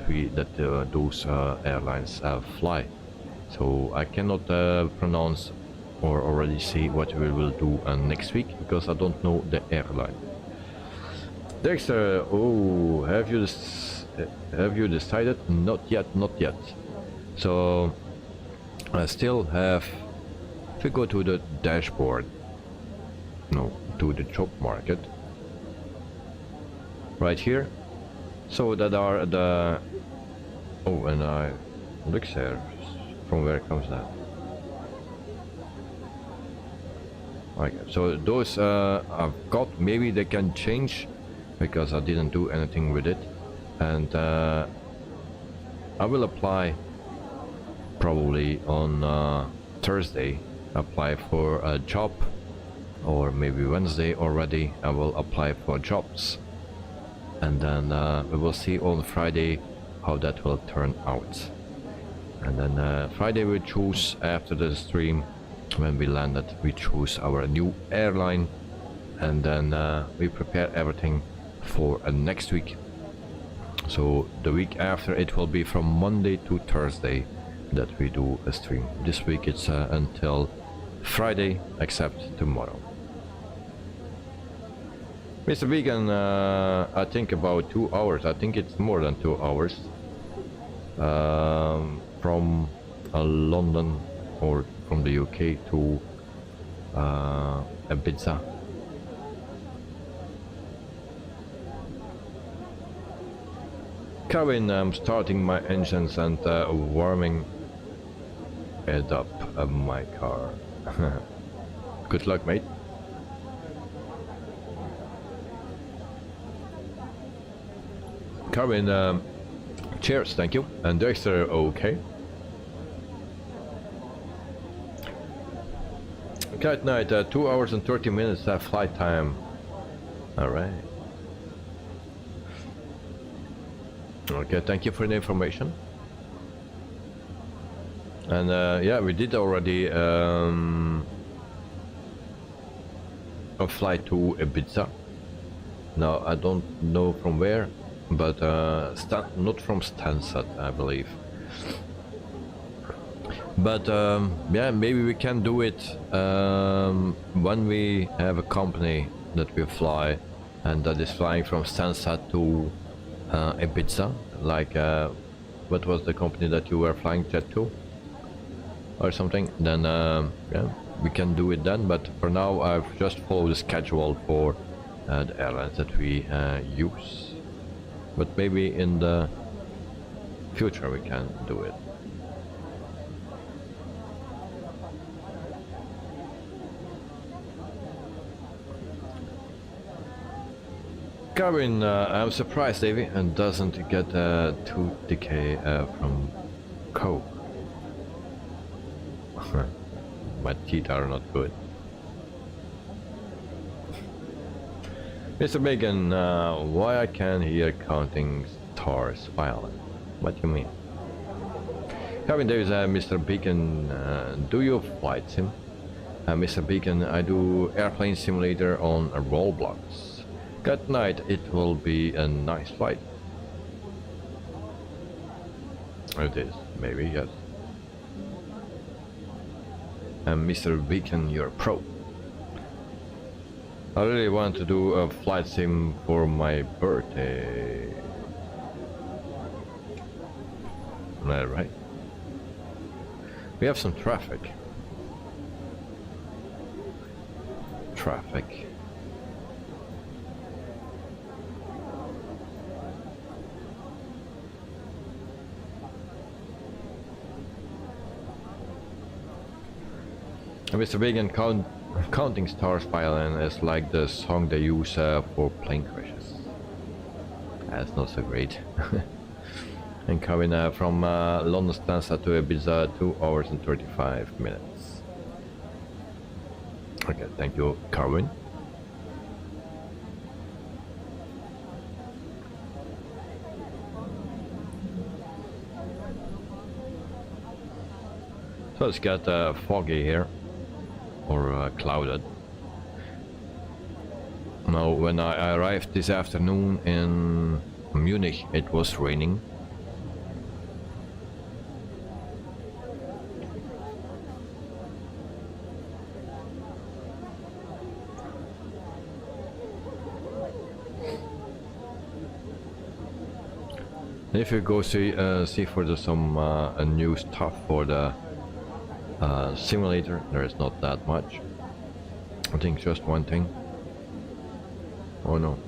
those airlines fly. So I cannot pronounce or already see what we will do next week, because I don't know the airline. Dexter, oh, have you have you decided? Not yet, not yet. So I still have, if we go to the dashboard, no, to the job market, right here. So that are the, oh, and I look there, from where comes that? Okay, so those I've got, maybe they can change because I didn't do anything with it, and I will apply probably on Thursday, apply for a job, or maybe Wednesday already I will apply for jobs, and then we will see on Friday how that will turn out. And then Friday we choose, after the stream, when we landed, we choose our new airline, and then we prepare everything for next week. So the week after, it will be from Monday to Thursday that we do a stream. This week it's until Friday, except tomorrow. Mr. Vegan, I think about 2 hours. I think it's more than 2 hours from London or from the UK to Ibiza. Kevin, I'm starting my engines and warming it up my car. Good luck, mate. Kevin, cheers, thank you. And Dexter, okay. Cat night, 2 hours and 30 minutes flight time. Alright. Okay, thank you for the information. And yeah, we did already a flight to Ibiza. Now I don't know from where, but not from Stansted, I believe. But yeah, maybe we can do it when we have a company that we fly, and that is flying from Stansted to Ibiza, like what was the company that you were flying jet to or something. Then yeah, we can do it then, but for now I've just followed the schedule for the airlines that we use, but maybe in the future we can do it. Kevin, I'm surprised Davey and doesn't get tooth decay from coke. My teeth are not good. Mr. Bacon, why I can't hear counting stars violent? What do you mean? Kevin, there is Mr. Bacon. Do you flight sim? Mr. Bacon, I do airplane simulator on Roblox. Good night, it will be a nice flight. It is, maybe, yes. And Mr. Beacon, you're pro. I really want to do a flight sim for my birthday. Right. We have some traffic. Mr. Vegan, counting stars violin is like the song they use for plane crashes. That's not so great. And coming from London Stansted to Ibiza, 2 hours and 35 minutes. Okay, thank you, Carwin. So it's got foggy here, or clouded. Now, when I arrived this afternoon in Munich, it was raining. If you go see for some new stuff for the simulator, there is not that much. I think just one thing. Oh no.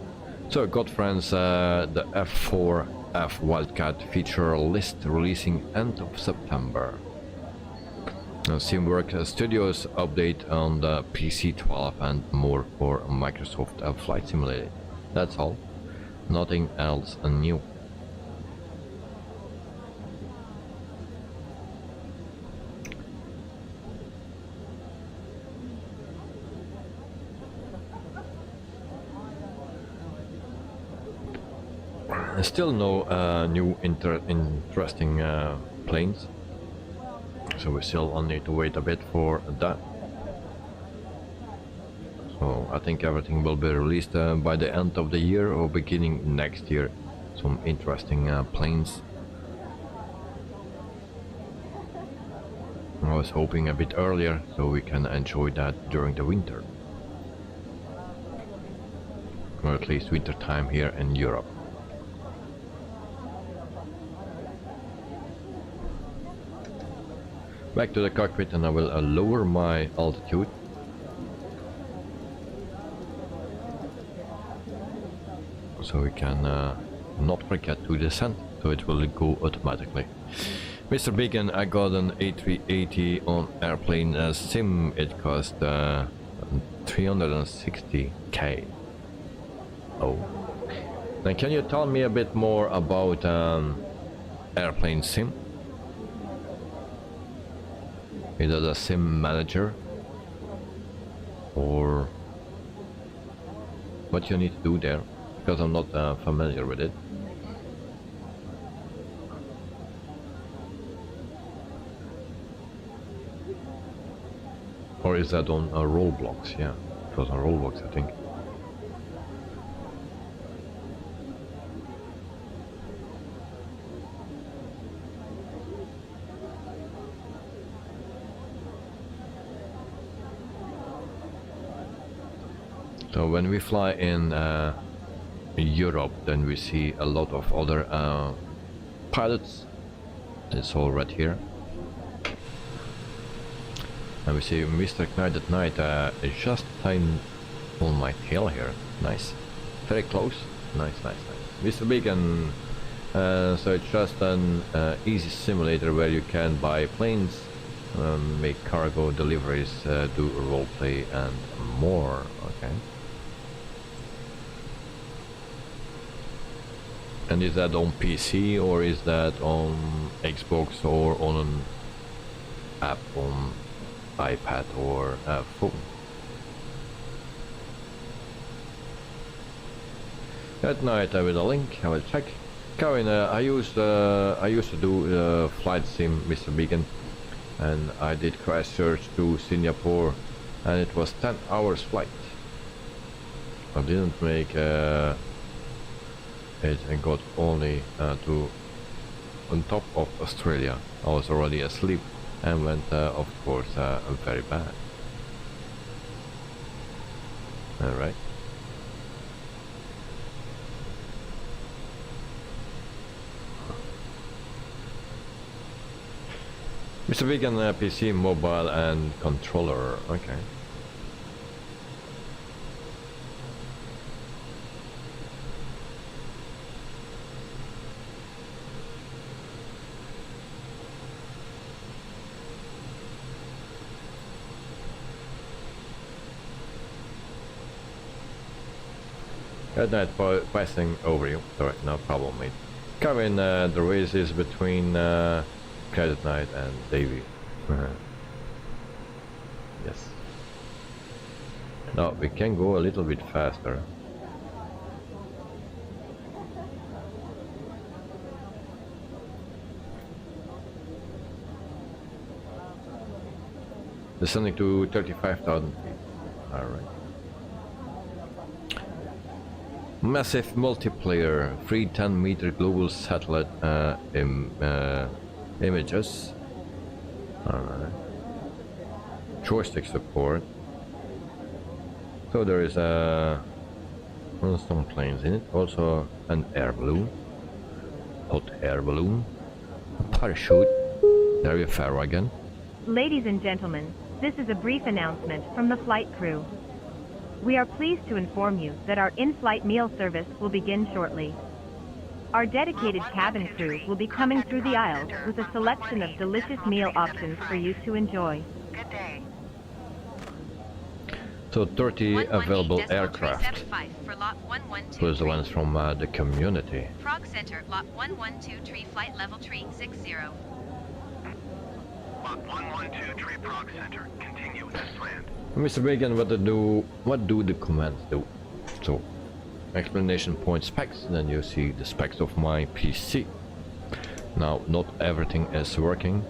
So got friends, the F4F Wildcat feature list releasing end of September. Simwork Studios update on the PC12 and more for Microsoft Flight Simulator. That's all. Nothing else new. Still no new interesting planes, so we still need to wait a bit for that. So I think everything will be released by the end of the year or beginning next year. Some interesting planes. I was hoping a bit earlier so we can enjoy that during the winter, or at least winter time here in Europe. Back to the cockpit, and I will lower my altitude. So we can not forget to descend, so it will go automatically. Mr. Beacon, I got an A380 on airplane sim. It cost 360k. Oh. Now can you tell me a bit more about airplane sim? Is it a sim manager, or what you need to do there? Because I'm not familiar with it. Or is that on Roblox? Yeah, it was on Roblox, I think. So when we fly in Europe, then we see a lot of other pilots. It's all right here. And we see Mr. Knight at night is just time on my tail here. Nice. Very close. Nice, nice, nice. Mr. Beacon, so it's just an easy simulator where you can buy planes, make cargo deliveries, do roleplay and more. Okay. And is that on PC or is that on Xbox or on an app on iPad or phone? At night I will a link, I will check. Karen, I used to do flight sim, Mr. Beacon, and I did Christchurch to Singapore, and it was 10 hours flight. I didn't make it, I got only to on top of Australia. I was already asleep and went of course very bad. Alright. Mr. Vegan, PC, mobile and controller. Okay. Good night, passing over you. Sorry, no problem, mate. Kevin, the race is between Credit Knight and Davey. Yes. Now we can go a little bit faster. Descending to 35,000 feet. Alright. Massive multiplayer, free 10-meter global satellite images. Alright. Joystick support. So there is some planes in it. Also an air balloon. hot air balloon, a parachute, there we fire again. Ladies and gentlemen, this is a brief announcement from the flight crew. We are pleased to inform you that our in-flight meal service will begin shortly. Our dedicated cabin crew will be coming through the aisles with a selection of delicious meal options for you to enjoy. Good day. So 30 available aircraft, For lot 112. plus the ones from the community. Prague Center, lot 112 flight level tree 60. Lot 112 Prague Center. Continue as planned. Mr. Reagan, what do the commands do? So, explanation point specs, then you see the specs of my PC. Now, not everything is working.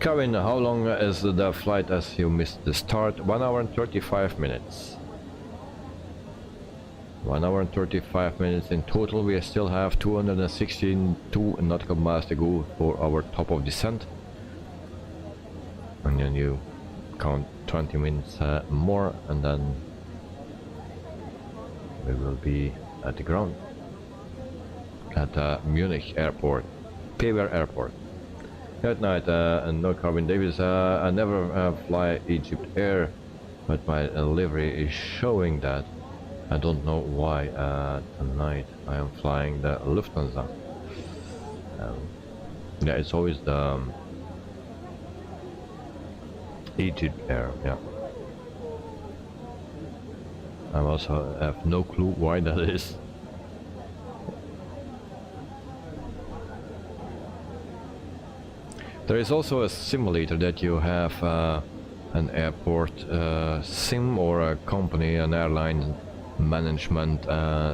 Kevin, how long is the flight as you missed the start? 1 hour and 35 minutes. 1 hour and 35 minutes in total. We still have 262 nautical miles to go for our top of descent. And then you count 20 minutes more, and then we will be at the ground at Munich airport, PWA airport. That night, no Carbon Davis, I never fly Egypt Air, but my livery is showing that. I don't know why tonight I am flying the Lufthansa. Yeah, it's always the Egypt Air, yeah. I also have no clue why that is. There is also a simulator that you have an airport sim, or a company, an airline management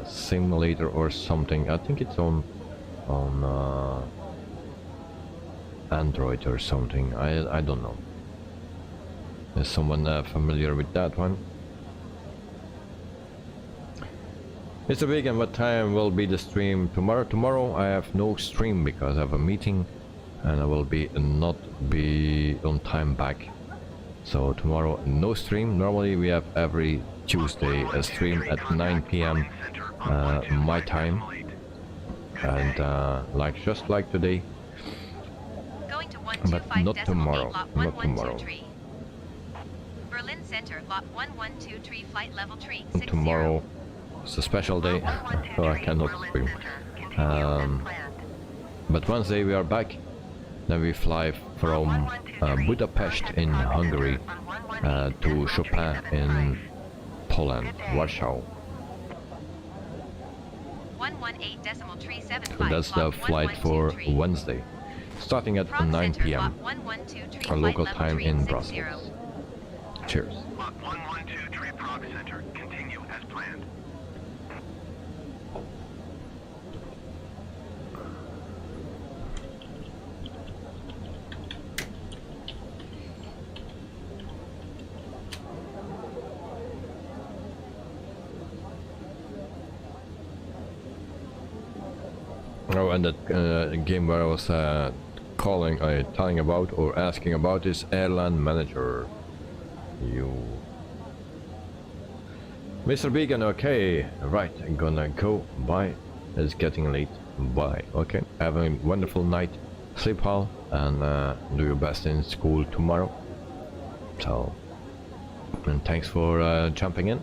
simulator or something. I think it's on Android or something. I don't know. Is someone familiar with that one? Mr. Vegan, what time will be the stream tomorrow? Tomorrow I have no stream because I have a meeting, and I will not be on time back. So tomorrow no stream. Normally we have every Tuesday a stream at 9 p.m. My time, and just like today, but not tomorrow. Not tomorrow. Berlin Center, lot 1123 flight level tree 60. Tomorrow it's a special day, so I cannot stream. But Wednesday we are back. Then we fly from Budapest in Hungary to Chopin in Poland, Warsaw. 118.375. So that's the flight for Wednesday, starting at 9 p.m. local time in Brussels. Cheers. Lot 1123 Prague Center. Continue as planned. Oh, and that game where I was telling about or asking about is Airline Manager. Mr. Beacon, okay, right, I'm gonna go, bye, it's getting late, bye, okay, have a wonderful night, sleep well, and do your best in school tomorrow. So, and thanks for jumping in.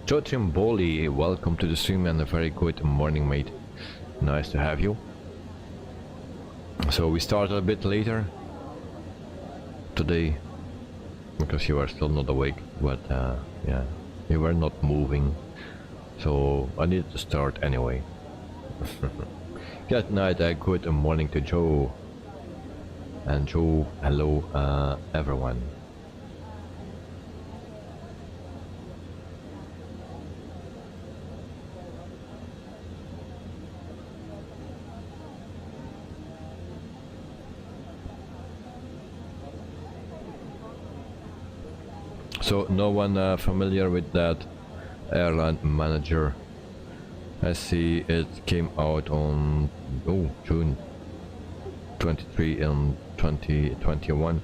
Joe Trimboli, welcome to the stream and a very good morning, mate. Nice to have you. So we started a bit later today because you are still not awake, but yeah, you were not moving, so I needed to start anyway. Good night, good morning to Joe. And Joe, hello everyone. So no one familiar with that Airline Manager? I see it came out on June 23 in 2021.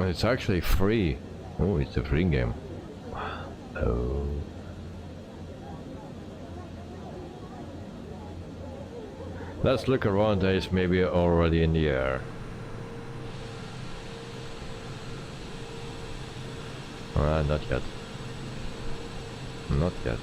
It's actually free. Oh, it's a free game. Oh. Let's look around. It's maybe already in the air. Not yet. Not yet.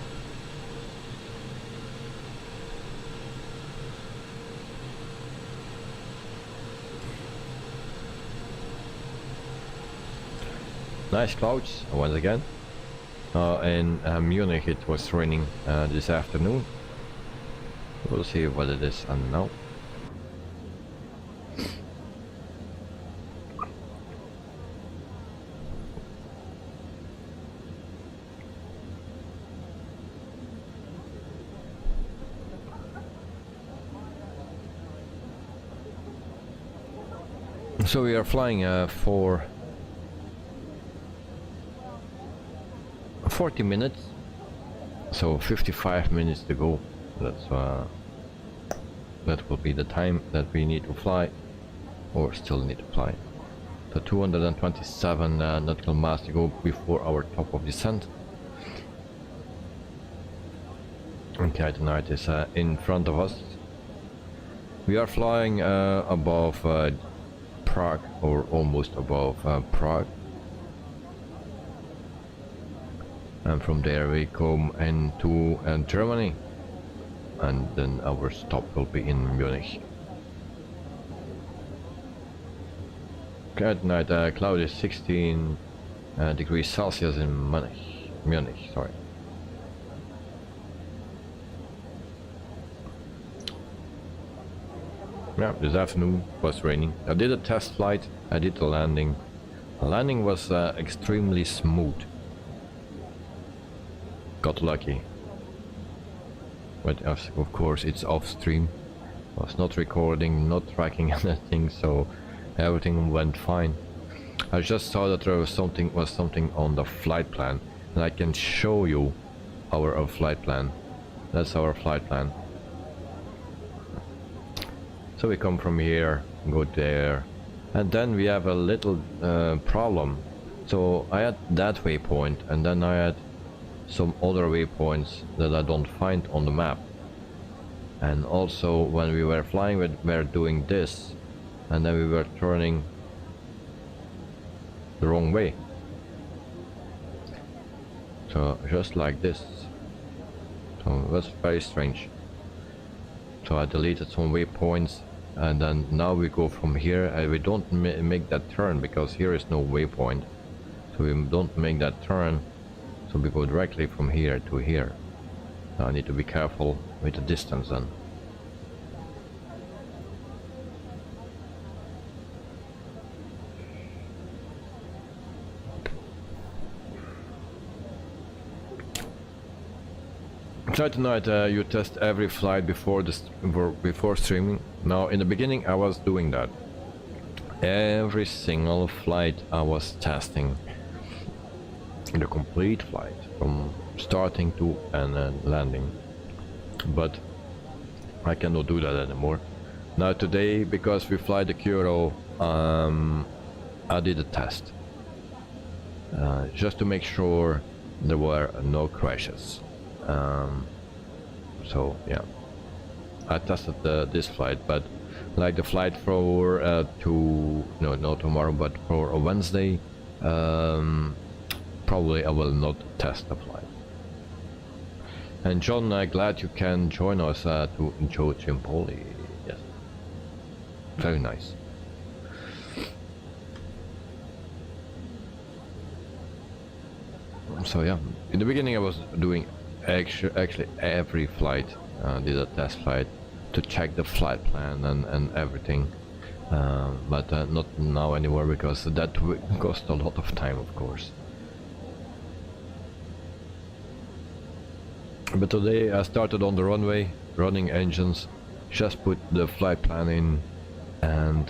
Nice clouds once again. In Munich it was raining this afternoon. We'll see what it is now. So we are flying for 40 minutes, so 55 minutes to go. That's that will be the time that we need to fly, or still need to fly. So 227 nautical miles to go before our top of descent. Okay, tonight is in front of us. We are flying above Prague, or almost above Prague. And from there we come into Germany, and then our stop will be in Munich. Okay, at night cloud is 16 degrees Celsius in Munich, sorry. Yeah, this afternoon was raining. I did a test flight, I did the landing. The landing was extremely smooth. Got lucky. But of course it's off stream. I was not recording, not tracking anything, so everything went fine. I just saw that there was something on the flight plan, and I can show you our flight plan. That's our flight plan. So we come from here, go there, and then we have a little problem. So I had that waypoint, and then I had some other waypoints that I don't find on the map. And also when we were flying, we were doing this, and then we were turning the wrong way. So just like this. So that's very strange. So I deleted some waypoints, and then now we go from here, and we don't make that turn because here is no waypoint. So we don't make that turn. So we go directly from here to here. Now I need to be careful with the distance then. Try tonight you test every flight before streaming. Now in the beginning I was doing that. Every single flight I was testing. The complete flight from starting to and landing, but I cannot do that anymore. Now today, because we fly the Kuro, I did a test just to make sure there were no crashes. So yeah, I tested this flight, but like the flight for not tomorrow, but for a Wednesday, probably I will not test the flight. And John, glad you can join us to enjoy Chimpoli. Yes, very nice. So yeah, in the beginning I was doing actually every flight, did a test flight to check the flight plan and everything, but not now anymore, because that cost a lot of time, of course. But today I started on the runway, running engines, just put the flight plan in, and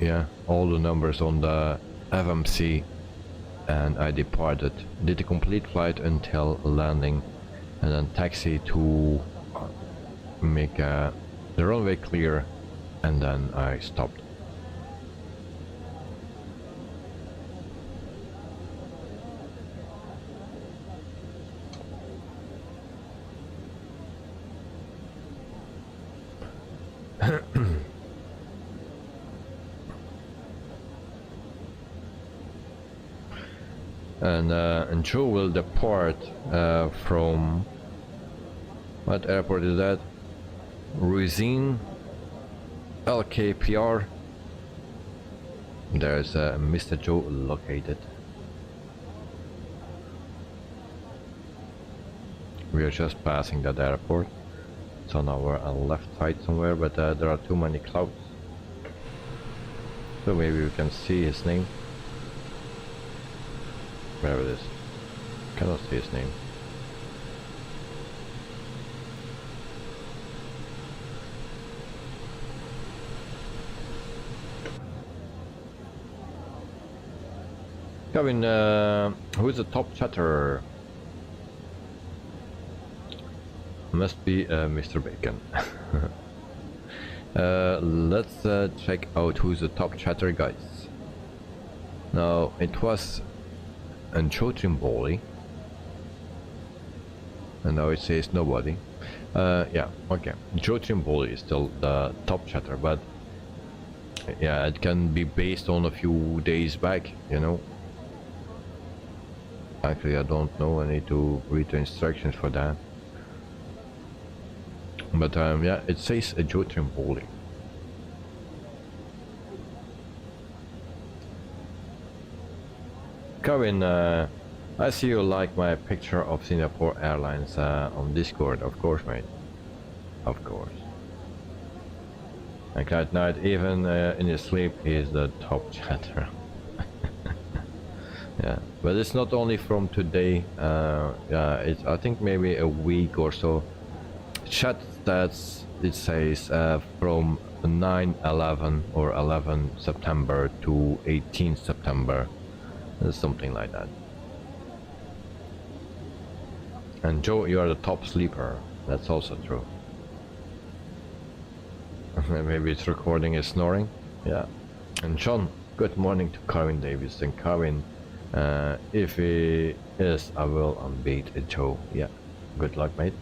yeah, all the numbers on the FMC, and I departed. Did the complete flight until landing, and then taxi to make the runway clear, and then I stopped. And Joe will depart from what airport is that? Ruzin LKPR. There's Mr. Joe located. We are just passing that airport. It's on our left side somewhere, but there are too many clouds. So maybe we can see his name. Wherever it is. Cannot see his name. Kevin, who's the top chatter? Must be Mr. Bacon. Let's check out who's the top chatter, guys. Now, it was Joe Trimboli, and now it says nobody. Yeah, okay. Joe Trimboli is still the top chatter, but yeah, it can be based on a few days back, you know. Actually, I don't know. I need to read the instructions for that. But yeah, it says Joe Trimboli. Kevin, I see you like my picture of Singapore Airlines on Discord. Of course, mate. Of course. Like at night, even in his sleep, he is the top chatter. Yeah, but it's not only from today. Yeah, it's I think maybe a week or so. Chat stats, it says from 9/11 or 11 September to 18 September, something like that. And Joe, you are the top sleeper. That's also true. Maybe it's recording is snoring. Yeah. And John, good morning to Kevin Davis. And Kevin, if he is, I will unbeat Joe. Yeah. Good luck, mate.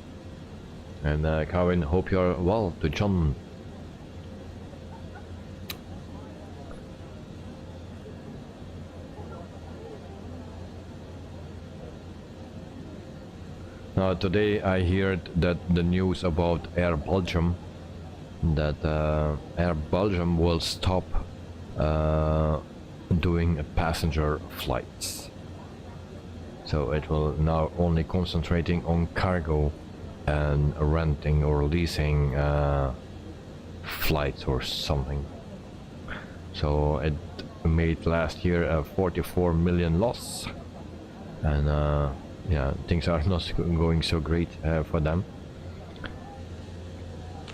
And Kevin, hope you're well. To John. Now today I heard that the news about Air Belgium, that Air Belgium will stop doing passenger flights. So it will now only concentrating on cargo and renting or leasing flights or something. So it made last year a 44 million loss, and yeah, things are not going so great for them.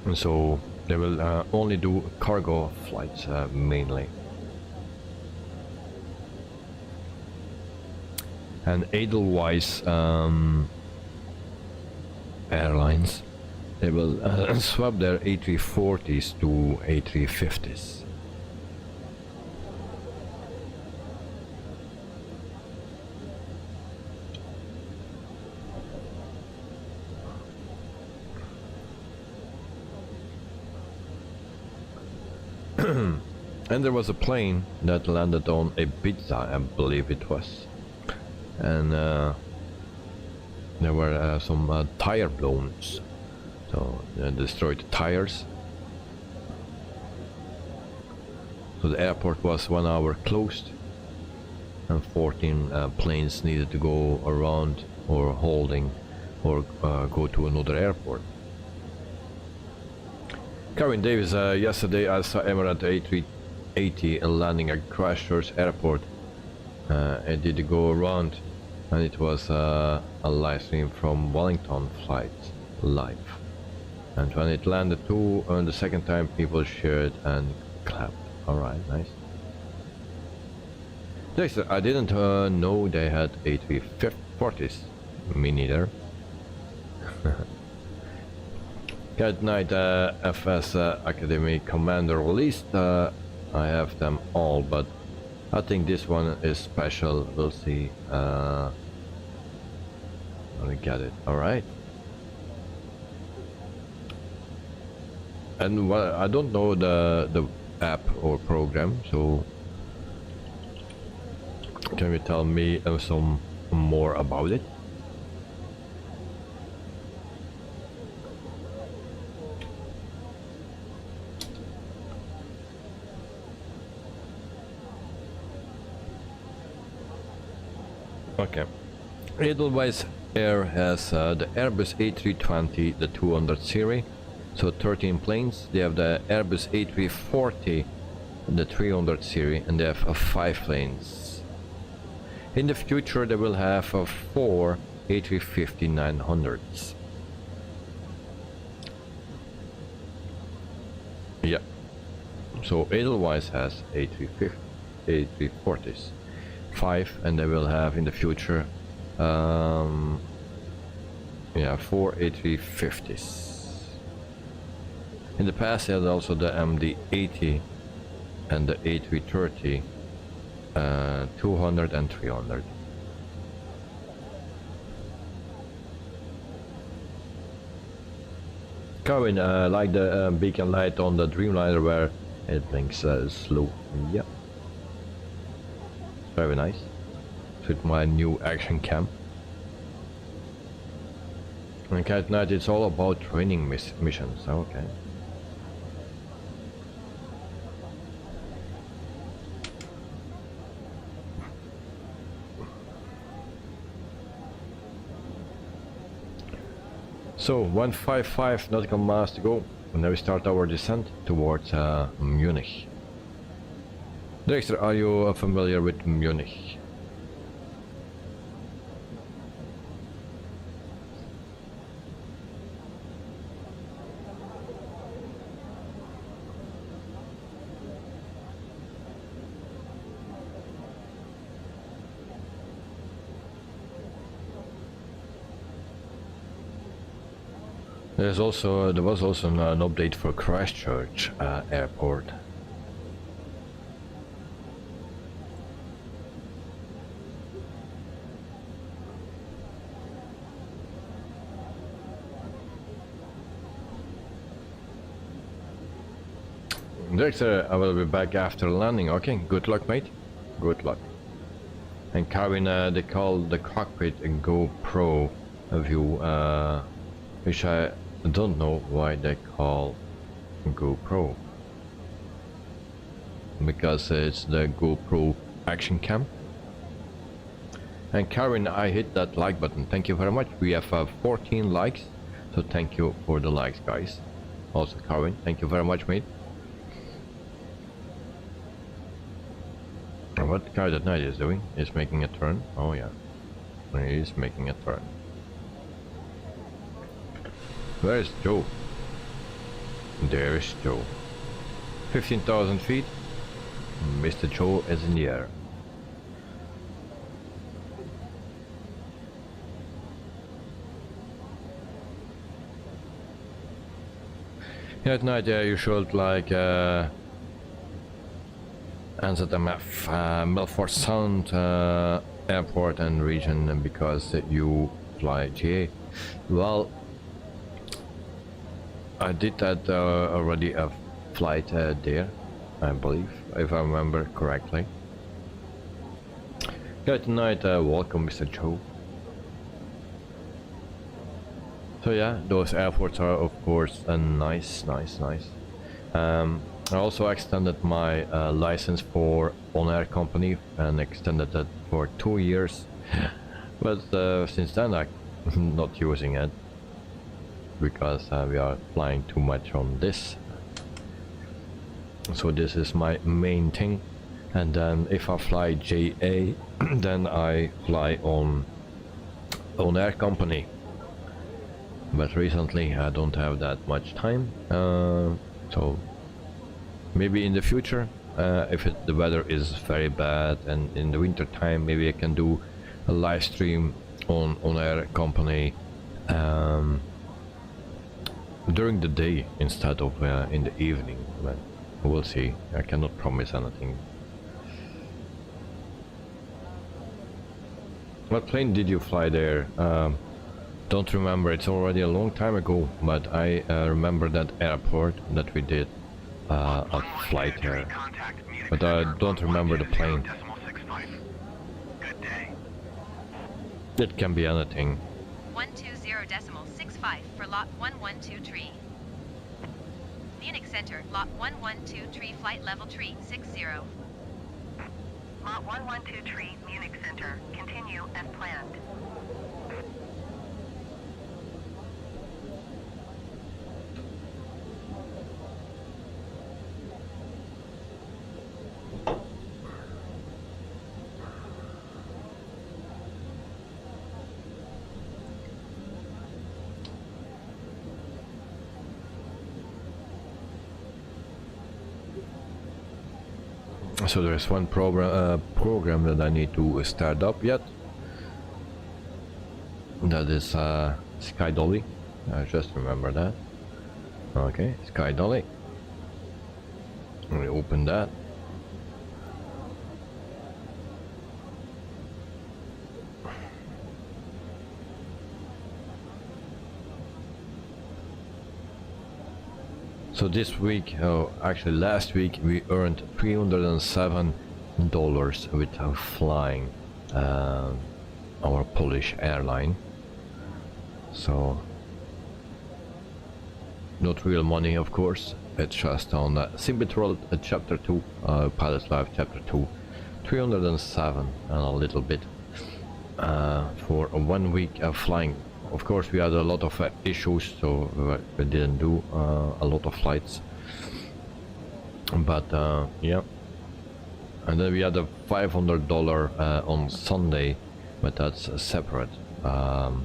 And so they will only do cargo flights mainly. And Edelweiss Airlines, they will swap their A340s to A350s. And there was a plane that landed on Ibiza, I believe it was, and there were some tire blows, so destroyed the tires. So the airport was 1 hour closed, and 14 planes needed to go around or holding or go to another airport. Karen Davis, yesterday I saw Emirates A380 landing at Christchurch Airport. It did go around, and it was a live stream from Wellington flight live. And when it landed too, the second time, people shared and clapped. Alright, nice. Next, I didn't know they had A340s. Me neither. Good night, FS Academy Commander released. I have them all, but I think this one is special. We'll see. Let me get it. Alright. And well, I don't know the app or program, so Can you tell me some more about it? Okay. Edelweiss Air has the Airbus A320, the 200 series, so 13 planes. They have the Airbus A340, the 300 series, and they have 5 planes. In the future they will have 4 A350-900s. Yeah. So Edelweiss has A350, A340s. 5, and they will have in the future 4 A350s. In the past they had also the MD-80 and the A330, 200 and 300. Karen, like the beacon light on the Dreamliner where it blinks slow. Yeah. Very nice. With my new action cam. And at night it's all about training missions. Okay. So 155 nautical miles to go, and now we start our descent towards Munich. Dexter, are you familiar with Munich? There was also an update for Christchurch airport. Dexter, I will be back after landing. Okay, good luck, mate. Good luck. And Karen, they call the cockpit a GoPro view, which I don't know why they call GoPro. Because it's the GoPro action cam. And Karen, I hit that like button. Thank you very much. We have 14 likes, so thank you for the likes, guys. Also, Karen, thank you very much, mate. What guy that night is doing? Is making a turn. Oh yeah, he's making a turn. Where is Joe? There is Joe. 15,000 feet. Mr. Joe is in the air. Yeah, at night, yeah, you should like answer the Milford Sound airport and region because you fly GA. Well, I did that already a flight there, I believe, if I remember correctly. Good night, welcome Mr. Joe. So yeah, those airports are of course nice. I also extended my license for On-Air company and extended it for 2 years, but since then I'm not using it because we are flying too much on this. So this is my main thing, and then if I fly JA then I fly on On-Air company. But recently I don't have that much time, so maybe in the future, if the weather is very bad and in the winter time, maybe I can do a live stream on Air company during the day instead of in the evening. But we'll see. I cannot promise anything. What plane did you fly there? Don't remember. It's already a long time ago, but I remember that airport that we did a flight here, but I don't remember the plane. Good day. It can be anything. 120.65 for lot 112 Munich Center, lot 112 flight level 360. Lot 112 Munich Center. Continue as planned. So there's one program that I need to start up yet. That is Sky Dolly. Just remember that. Okay, Sky Dolly. We open that. So this week, actually last week, we earned $307 with flying our Polish airline. So not real money, of course. It's just on Simbitrol Chapter 2, Pilot's Life Chapter 2, 307 and a little bit for 1 week of flying. Of course, we had a lot of issues, so we didn't do a lot of flights. But yeah, and then we had a $500 on Sunday, but that's separate for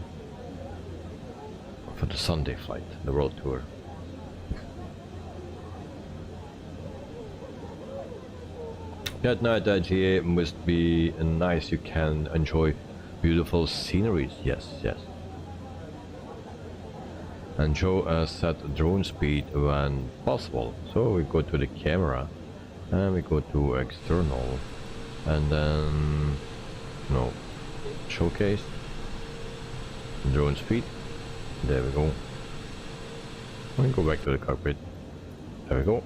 the Sunday flight, the world tour. At night, GA must be nice. You can enjoy beautiful sceneries. Yes, yes. And Joe set drone speed when possible. So we go to the camera and we go to external and then no showcase drone speed. There we go. And go back to the cockpit. There we go.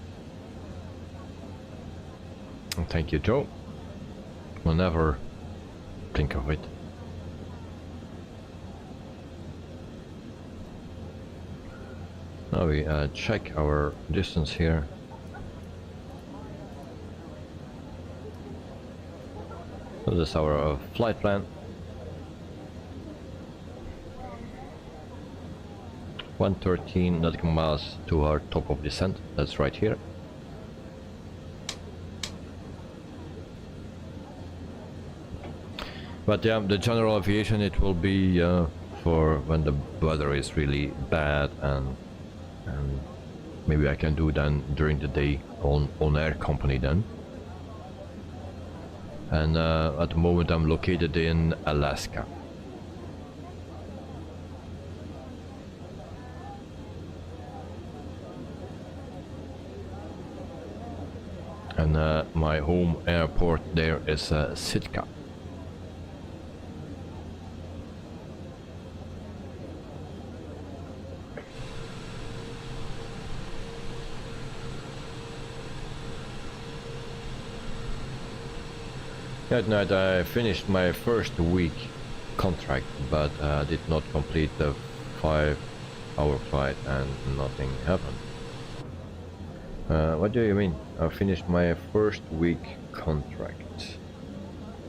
And thank you, Joe. We'll never think of it. Now we check our distance here. So this is our flight plan. 113 nautical miles to our top of descent. That's right here. But yeah, the general aviation, it will be for when the weather is really bad, and maybe I can do then during the day on air company then. And at the moment I'm located in Alaska. And my home airport there is Sitka. That night I finished my first week contract, but did not complete the 5-hour flight and nothing happened. What do you mean? I finished my first week contract,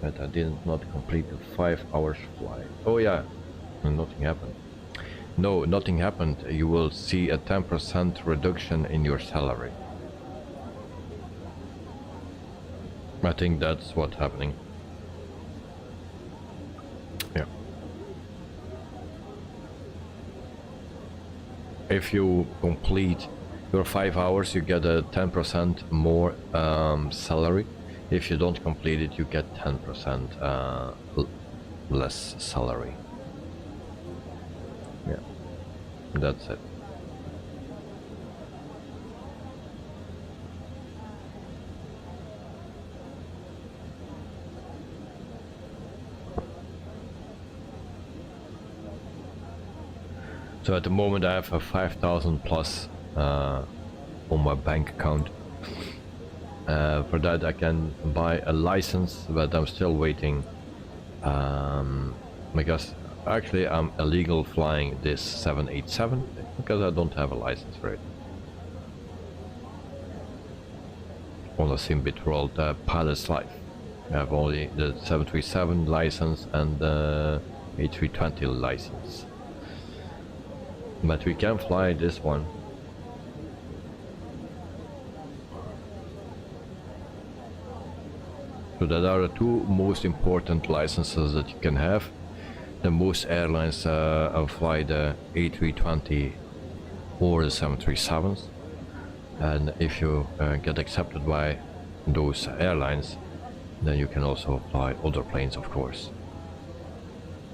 but I did not complete the 5 hours flight. Oh yeah, and nothing happened. No, nothing happened. You will see a 10% reduction in your salary. I think that's what's happening. Yeah. If you complete your 5 hours, you get a 10% more salary. If you don't complete it, you get 10% less salary. Yeah, that's it. So at the moment I have a 5,000 plus on my bank account. For that I can buy a license, but I'm still waiting because actually I'm illegal flying this 787 because I don't have a license for it. On a sim-bit-rolled pilot's life. I have only the 737 license and the A320 license. But we can fly this one. So that are the two most important licenses that you can have. The most airlines fly the A320 or the 737s. And if you get accepted by those airlines, then you can also fly other planes, of course,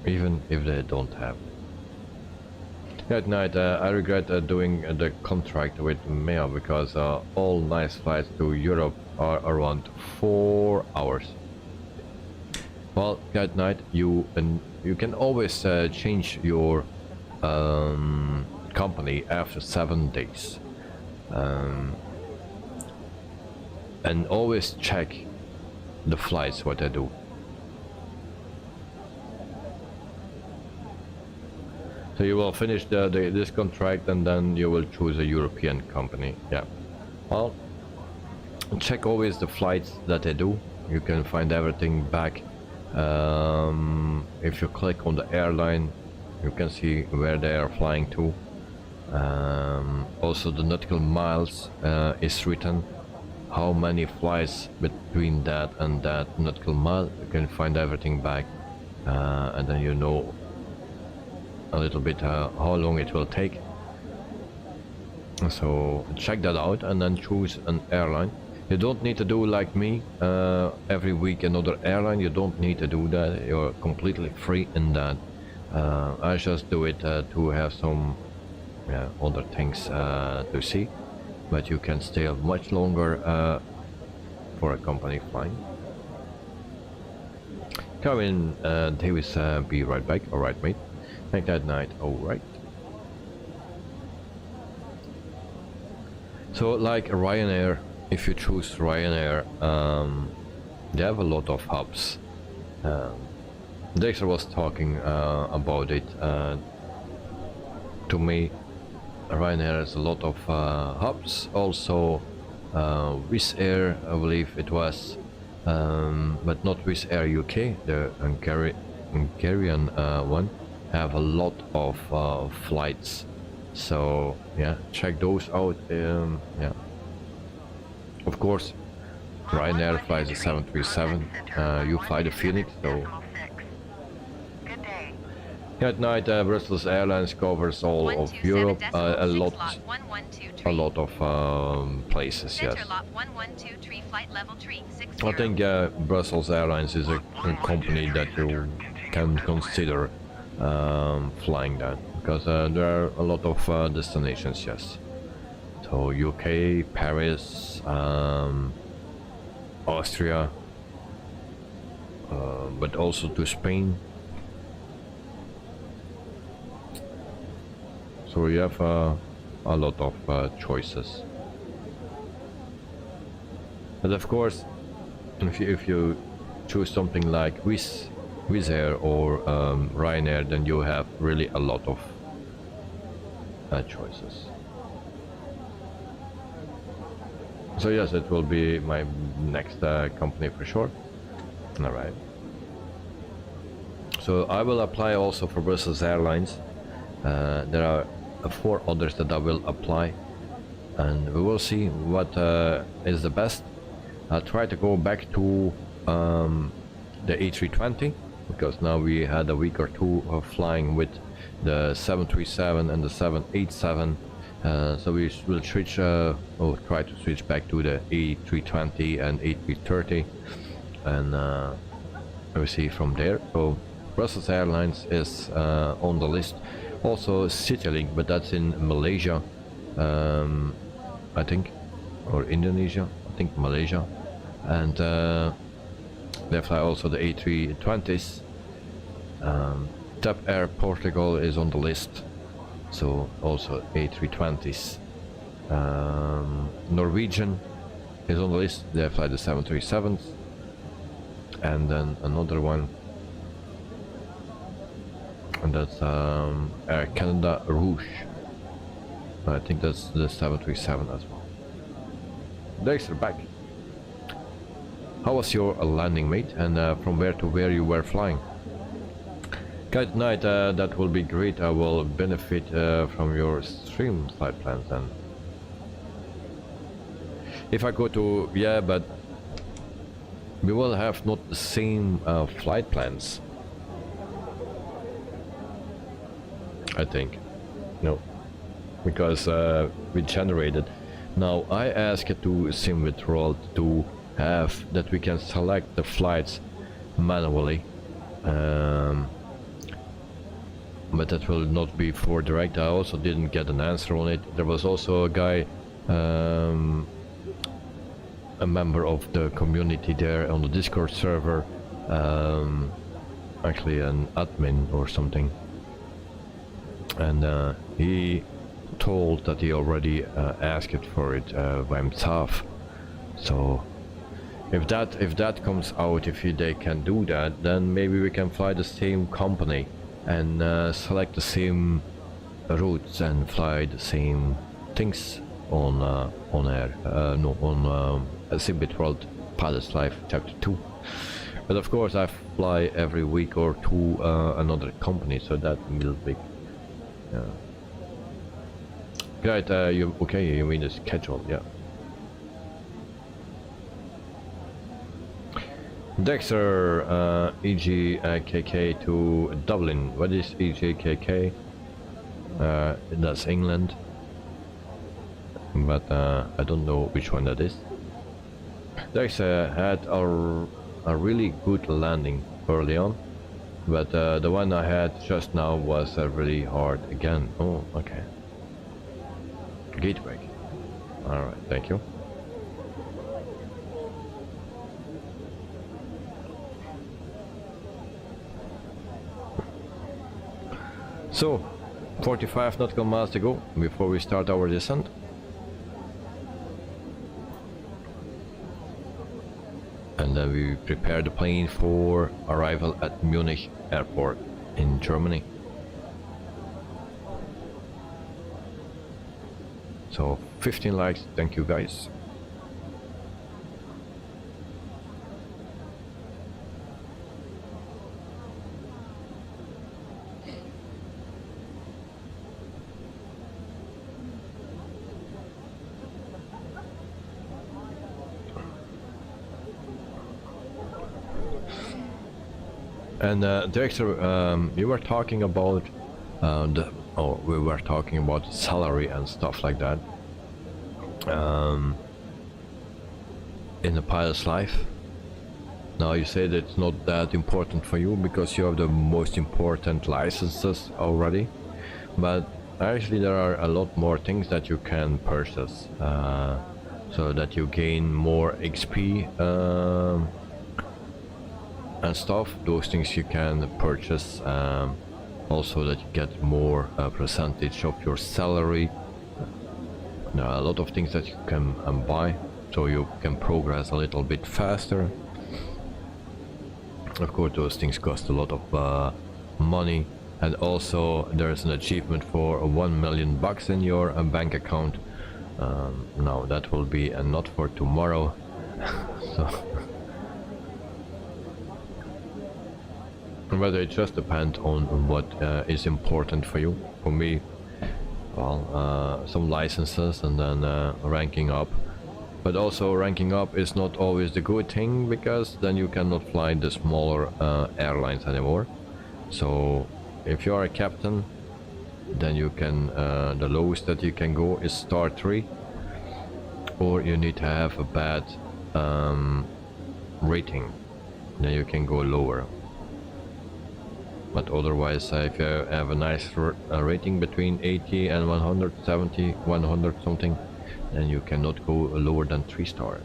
even if they don't have it. At night, I regret doing the contract with MEA because all nice flights to Europe are around 4 hours. Well, at night you can always change your company after 7 days. And always check the flights what I do. So you will finish this contract and then you will choose a European company. Yeah. Well, check always the flights that I do. You can find everything back. If you click on the airline, you can see where they are flying to. Also the nautical miles is written, how many flights between that and that nautical mile. You can find everything back, and then you know a little bit how long it will take. So check that out and then choose an airline. You don't need to do like me, every week another airline. You don't need to do that. You're completely free in that. I just do it to have some other things to see, but you can stay much longer for a company flying. Come in, Davis, be right back. Alright, mate. Make that night. Alright. So like Ryanair, if you choose Ryanair, they have a lot of hubs. Dexter was talking about it to me. Ryanair has a lot of hubs, also Wizz Air, I believe it was, but not Wizz Air UK, the Hungarian one, have a lot of flights. So yeah, check those out. Yeah, of course, Ryanair flies the 737. You fly the Phoenix, so. At night, Brussels Airlines covers all of Europe, a lot of places. Yes. I think Brussels Airlines is a company that you can consider flying that, because there are a lot of destinations. Yes. So UK, Paris, Austria, but also to Spain. So you have a lot of choices. But of course, if you choose something like Wizz Air or Ryanair, then you have really a lot of choices. So yes, it will be my next company for sure. Alright. So I will apply also for Brussels Airlines. There are 4 others that I will apply, and we will see what is the best. I'll try to go back to the A320, because now we had a week or two of flying with the 737 and the 787, so we will switch, or try to switch back to the A320 and A330, and we'll see from there. So Brussels Airlines is on the list. Also Citylink, but that's in Malaysia, I think, or Indonesia, I think Malaysia, and they fly also the A320s. TAP Air Portugal is on the list, so also A320s. Norwegian is on the list, they fly the 737s, and then another one, And that's Canada Rouge. I think that's the 737 as well. Dexter, back. How was your landing, mate? And from where to where you were flying? Guys, tonight that will be great. I will benefit from your stream flight plans then. If I go to, yeah, but we will have not the same flight plans. I think. No. Because we generated. Now I asked to sim with THROTTLE to have that we can select the flights manually. But that will not be for direct. I also didn't get an answer on it. There was also a guy, a member of the community there on the Discord server, actually an admin or something, and he told that he already asked for it by himself. So if that comes out, if they can do that, then maybe we can fly the same company and select the same routes and fly the same things on air. No, on THROTTLE Pilots Life Chapter 2. But of course I fly every week or two another company, so that will be right. You okay? You mean the schedule? Yeah. Dexter, EGKK to Dublin. What is EGKK? That's England, but I don't know which one that is. Dexter had a really good landing early on, but the one I had just now was really hard again. Oh, okay. Gateway. Alright, thank you. So, 45 nautical miles to go before we start our descent. And then we prepare the plane for arrival at Munich airport in Germany. So 15 likes, thank you guys. And Director, you were talking about we were talking about salary and stuff like that in the pilot's life. Now you said it's not that important for you because you have the most important licenses already, but actually there are a lot more things that you can purchase so that you gain more XP and stuff. Those things you can purchase, also that you get more percentage of your salary. There are a lot of things that you can buy, so you can progress a little bit faster. Of course those things cost a lot of money, and also there's an achievement for 1 million bucks in your bank account. Now that will be not for tomorrow. So but it just depends on what is important for you. For me, well, some licenses and then ranking up. But also ranking up is not always the good thing, because then you cannot fly the smaller airlines anymore. So if you are a captain, then you can, the lowest that you can go is star 3, or you need to have a bad rating, then you can go lower. But otherwise, if you have a nice rating between 80 and 170, 100 something, then you cannot go lower than 3-star.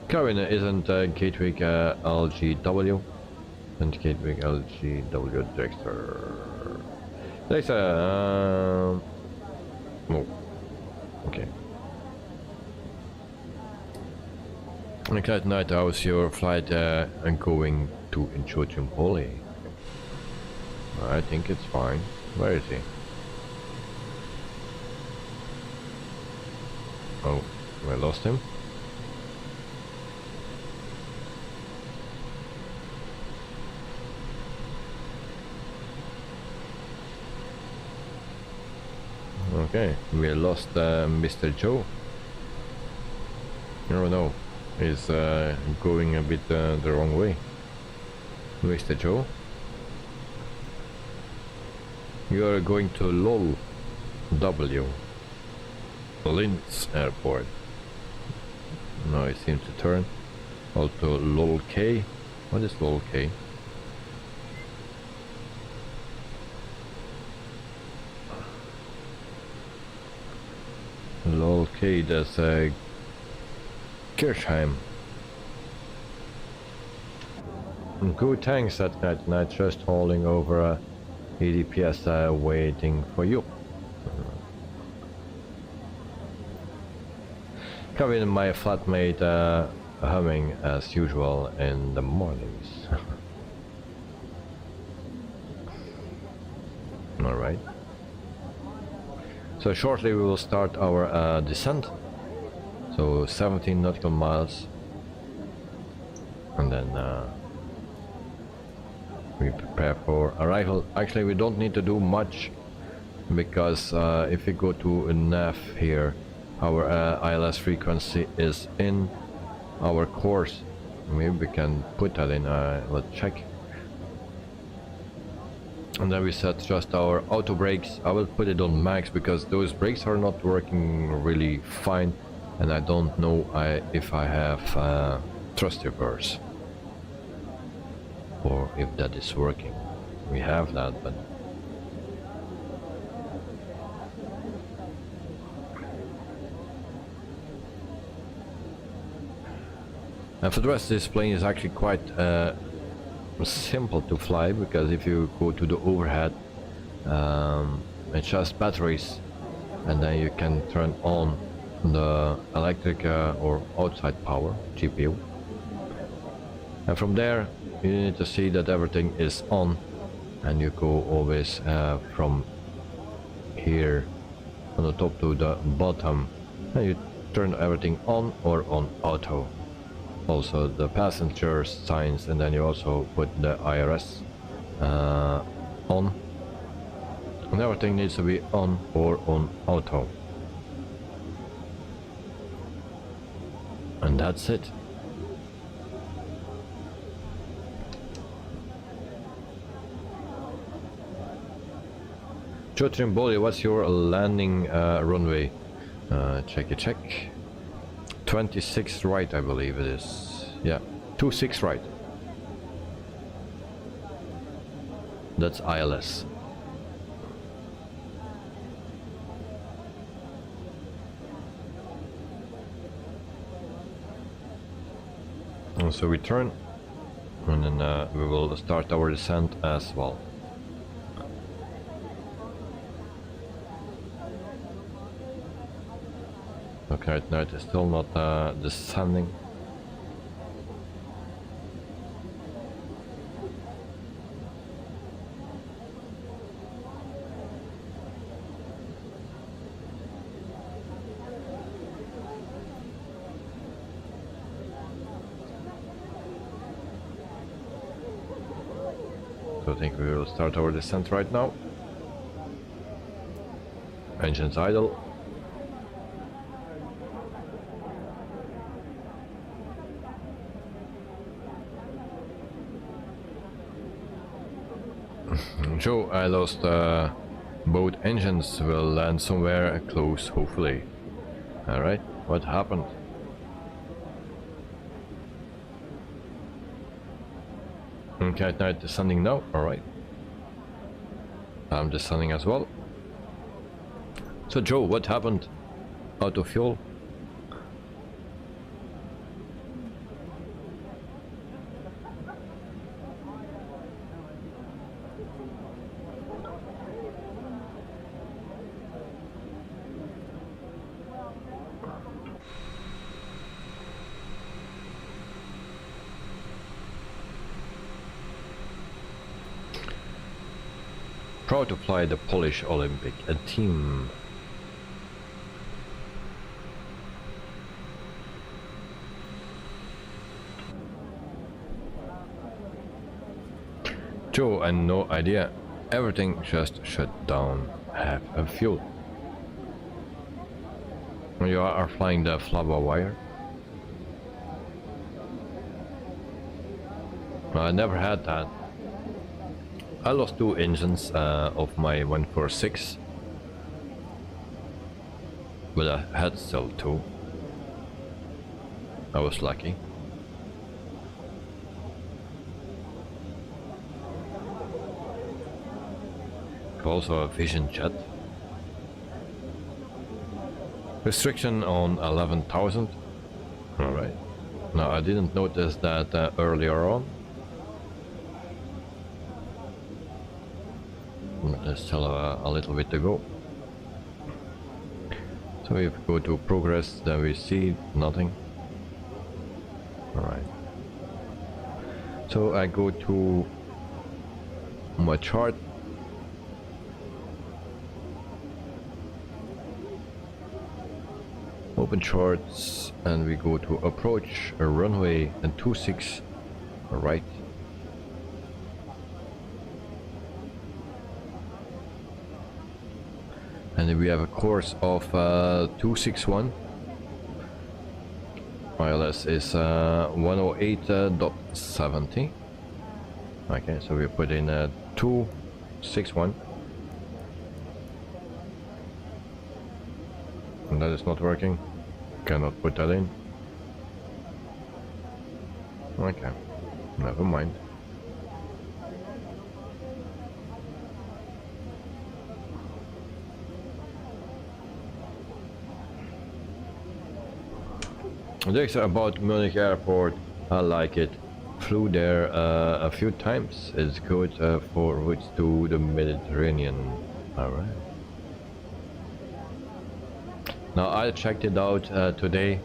Karen, isn't Gateway LGW? And Gateway LGW Dexter. Dexter, oh, okay. Okay, tonight, how's your flight going to Chojim Poly? I think it's fine. Where is he? Oh, I lost him. Okay, we lost Mr. Joe. Oh no, he's going a bit the wrong way. Mr. Joe, you are going to LOL W, Linz Airport. Now it seems to turn. Also LOL K. What is LOL K? LOL K, that's Kirchheim. Good, thanks at night, just holding over EDPS waiting for you. Having my flatmate humming as usual in the mornings. Alright. So shortly we will start our descent. So 17 nautical miles. And then we prepare for arrival. Actually, we don't need to do much, because if we go to a nav here, our ILS frequency is in our course. Maybe we can put that in, let's check. And then we set just our auto brakes. I will put it on max because those brakes are not working really fine, and I don't know if I have thrust reverse, or if that is working. We have that, but and for the rest, this plane is actually quite simple to fly, because if you go to the overhead, it's just batteries, and then you can turn on the electric or outside power, GPU, and from there you need to see that everything is on, and you go always from here on the top to the bottom, and you turn everything on or on auto. Also the passenger signs, and then you also put the IRS on, and everything needs to be on or on auto, and that's it. Joe Trimboli, what's your landing runway? Check. 26 right, I believe it is. Yeah, 26 right. That's ILS. And so we turn, and then we will start our descent as well. Okay, right now it is still not descending. So I think we will start our descent right now. Engines idle. Joe, I lost both engines. Will land somewhere close, hopefully. Alright, what happened? Okay, now descending now, alright. I'm descending as well. So Joe, what happened? Out of fuel? Proud to fly the Polish Olympic team. Joe, and no idea. Everything just shut down. Have a fuel. You are flying the Flava wire. I never had that. I lost 2 engines of my 146, but I had still 2. I was lucky. Also a Vision jet. Restriction on 11,000. Alright. Now I didn't notice that earlier on. But there's still a little bit to go. So if we go to progress, then we see nothing. Alright. So I go to my chart. Open charts, and we go to approach a runway and 26 right. And then we have a course of 261. ILS is 108.70. Okay, so we put in 261. And that is not working. Cannot put that in. Okay, never mind. Next about Munich airport, I like it. Flew there a few times. It's good for routes to the Mediterranean. Alright. Now I checked it out today.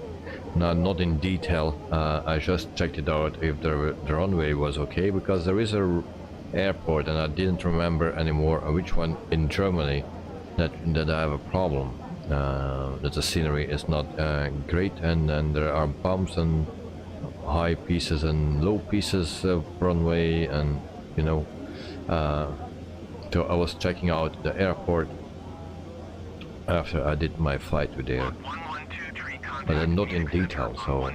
Now, not in detail. I just checked it out if the runway was okay, because there is a airport and I didn't remember anymore which one in Germany that I have a problem. That the scenery is not great, and then there are bumps and high pieces and low pieces of runway, and you know. So I was checking out the airport after I did my flight to there, but not in detail. So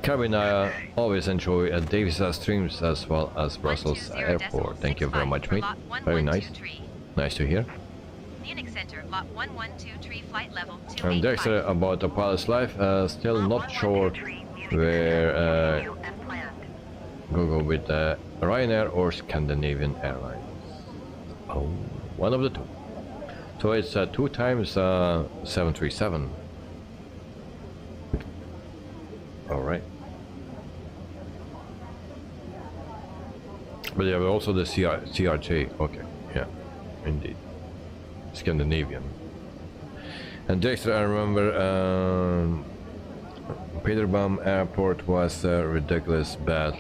Kevin, I always enjoy Davis streams as well as Brussels airport. Thank you very much, mate. Very nice. Nice to hear. Munich Center, lot 1123, flight level 285. And Dexter about the pilot's life, still not sure where go with Ryanair or Scandinavian Airlines. Oh, one of the two. So it's 2 times 737. All right. But you have also the CRJ. Okay, yeah, indeed. Scandinavian. And Dexter, I remember Peterbaum Airport was ridiculous bad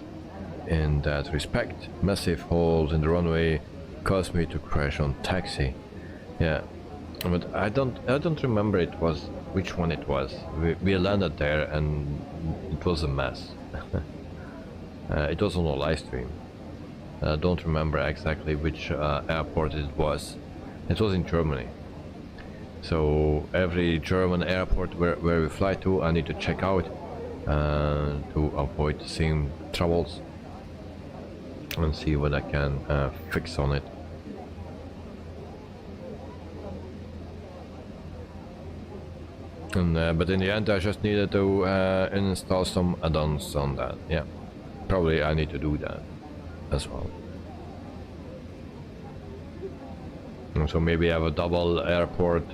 in that respect. Massive holes in the runway caused me to crash on taxi. Yeah, but I don't remember which one it was. We landed there and it was a mess. It was on a live stream. I don't remember exactly which airport it was. It was in Germany. So every German airport where we fly to, I need to check out to avoid the same troubles and see what I can fix on it. And, but in the end I just needed to install some add-ons on that. Yeah, probably I need to do that as well. And so maybe I have a double airport.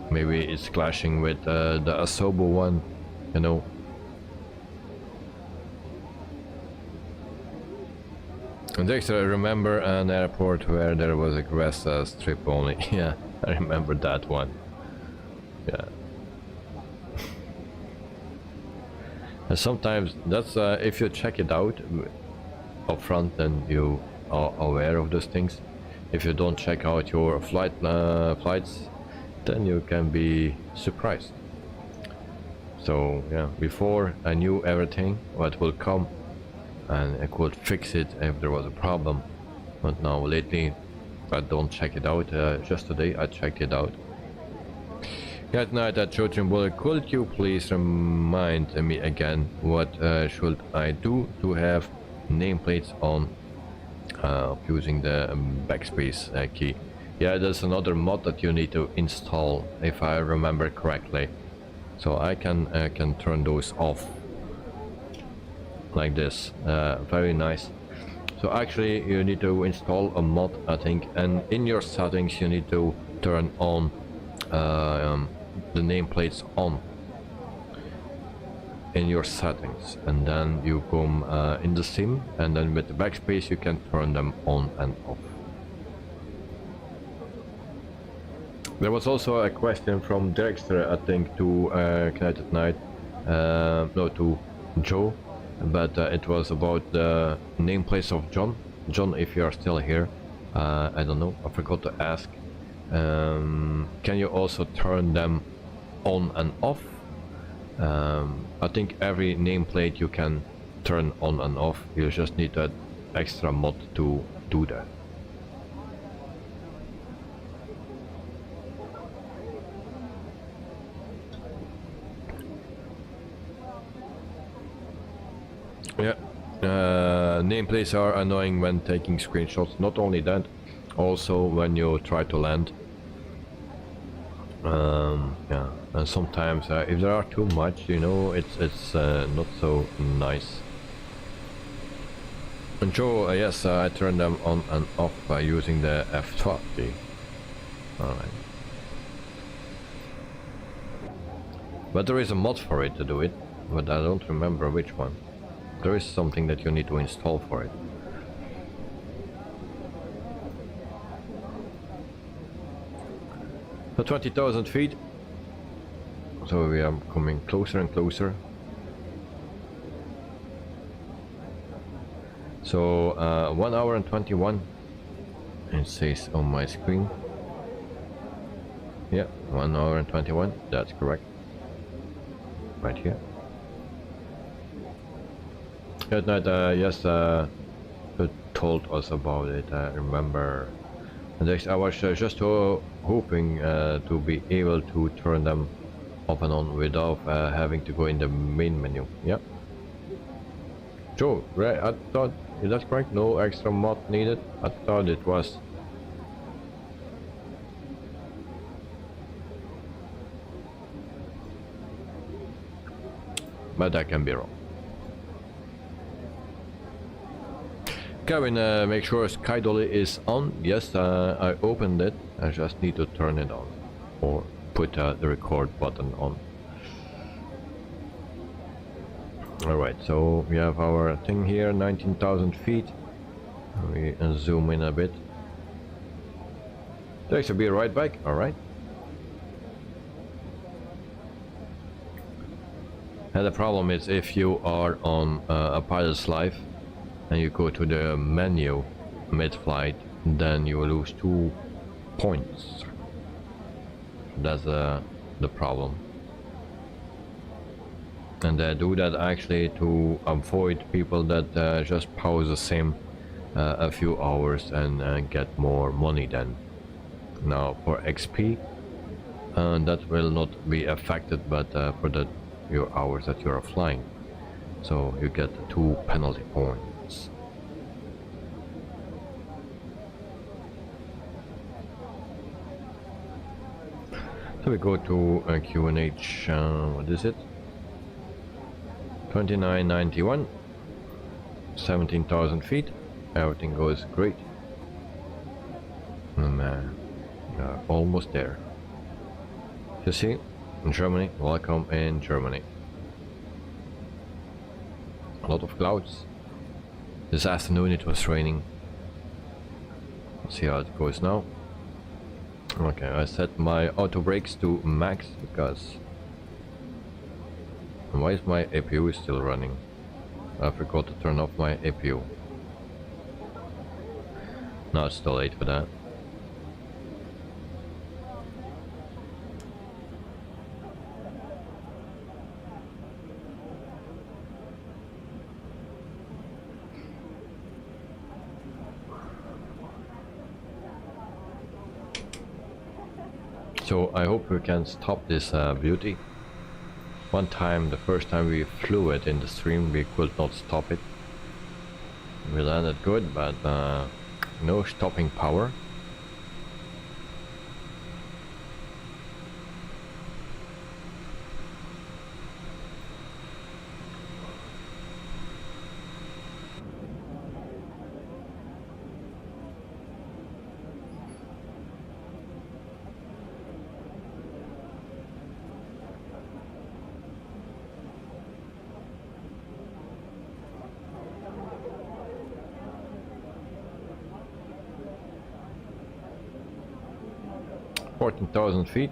Maybe it's clashing with the Asobo one, you know. And Dexter, I remember an airport where there was a grass strip only. Yeah, I remember that one. Yeah. And sometimes that's if you check it out up front, then you aware of those things. If you don't check out your flights, then you can be surprised. So yeah, before I knew everything what will come, and I could fix it if there was a problem. But now lately I don't check it out. Just today I checked it out. Good night, children. Could you please remind me again what should I do to have nameplates on using the backspace key? Yeah, there's another mod that you need to install, if I remember correctly. So I can turn those off like this. Very nice. So actually you need to install a mod, I think, and in your settings you need to turn on the nameplates on in your settings, and then you come in the sim, and then with the backspace you can turn them on and off. There was also a question from Dexter, I think, to Connected Night, no, to Joe, but it was about the nameplates of John. John, if you are still here, I don't know, I forgot to ask. Can you also turn them on and off? I think every nameplate you can turn on and off. You just need that extra mod to do that. Yeah, nameplates are annoying when taking screenshots. Not only that, also when you try to land. Yeah, and sometimes if there are too much, you know, it's not so nice. And Joe, yes, I turned them on and off by using the F20. Alright. But there is a mod for it to do it, but I don't remember which one. There is something that you need to install for it. So 20,000 feet. So we are coming closer and closer. So 1 hour and 21. It says on my screen. Yeah, 1 hour and 21. That's correct. Right here. Good night. Yes, you told us about it. I remember. And I was just hoping to be able to turn them off and on without having to go in the main menu. Yeah. Joe, right? I thought, is that correct? No extra mod needed? I thought it was. But I can be wrong. Kevin, make sure Sky Dolly is on. Yes, I opened it. I just need to turn it on or put the record button on. Alright, so we have our thing here, 19,000 feet. We zoom in a bit. Thanks, I'll be right back. Alright. And the problem is if you are on a pilot's life and you go to the menu mid-flight, then you will lose 2 points. That's the problem. And they do that actually to avoid people that just pause the sim a few hours and get more money then. Now for XP, that will not be affected, but for your hours that you are flying. So you get 2 penalty points. So we go to QNH, what is it? 2991, 17,000 feet, everything goes great. Almost there. You see, in Germany, welcome in Germany. A lot of clouds. This afternoon it was raining. Let's see how it goes now. Okay, I set my auto brakes to max because why is my APU still running? I forgot to turn off my APU. No, it's still late for that. So I hope we can stop this beauty. One time, the first time we flew it in the stream, we could not stop it. We landed good, but no stopping power. feet.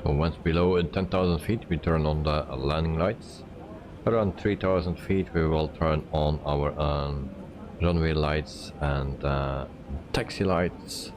So once below 10,000 feet we turn on the landing lights. Around 3,000 feet we will turn on our runway lights and taxi lights.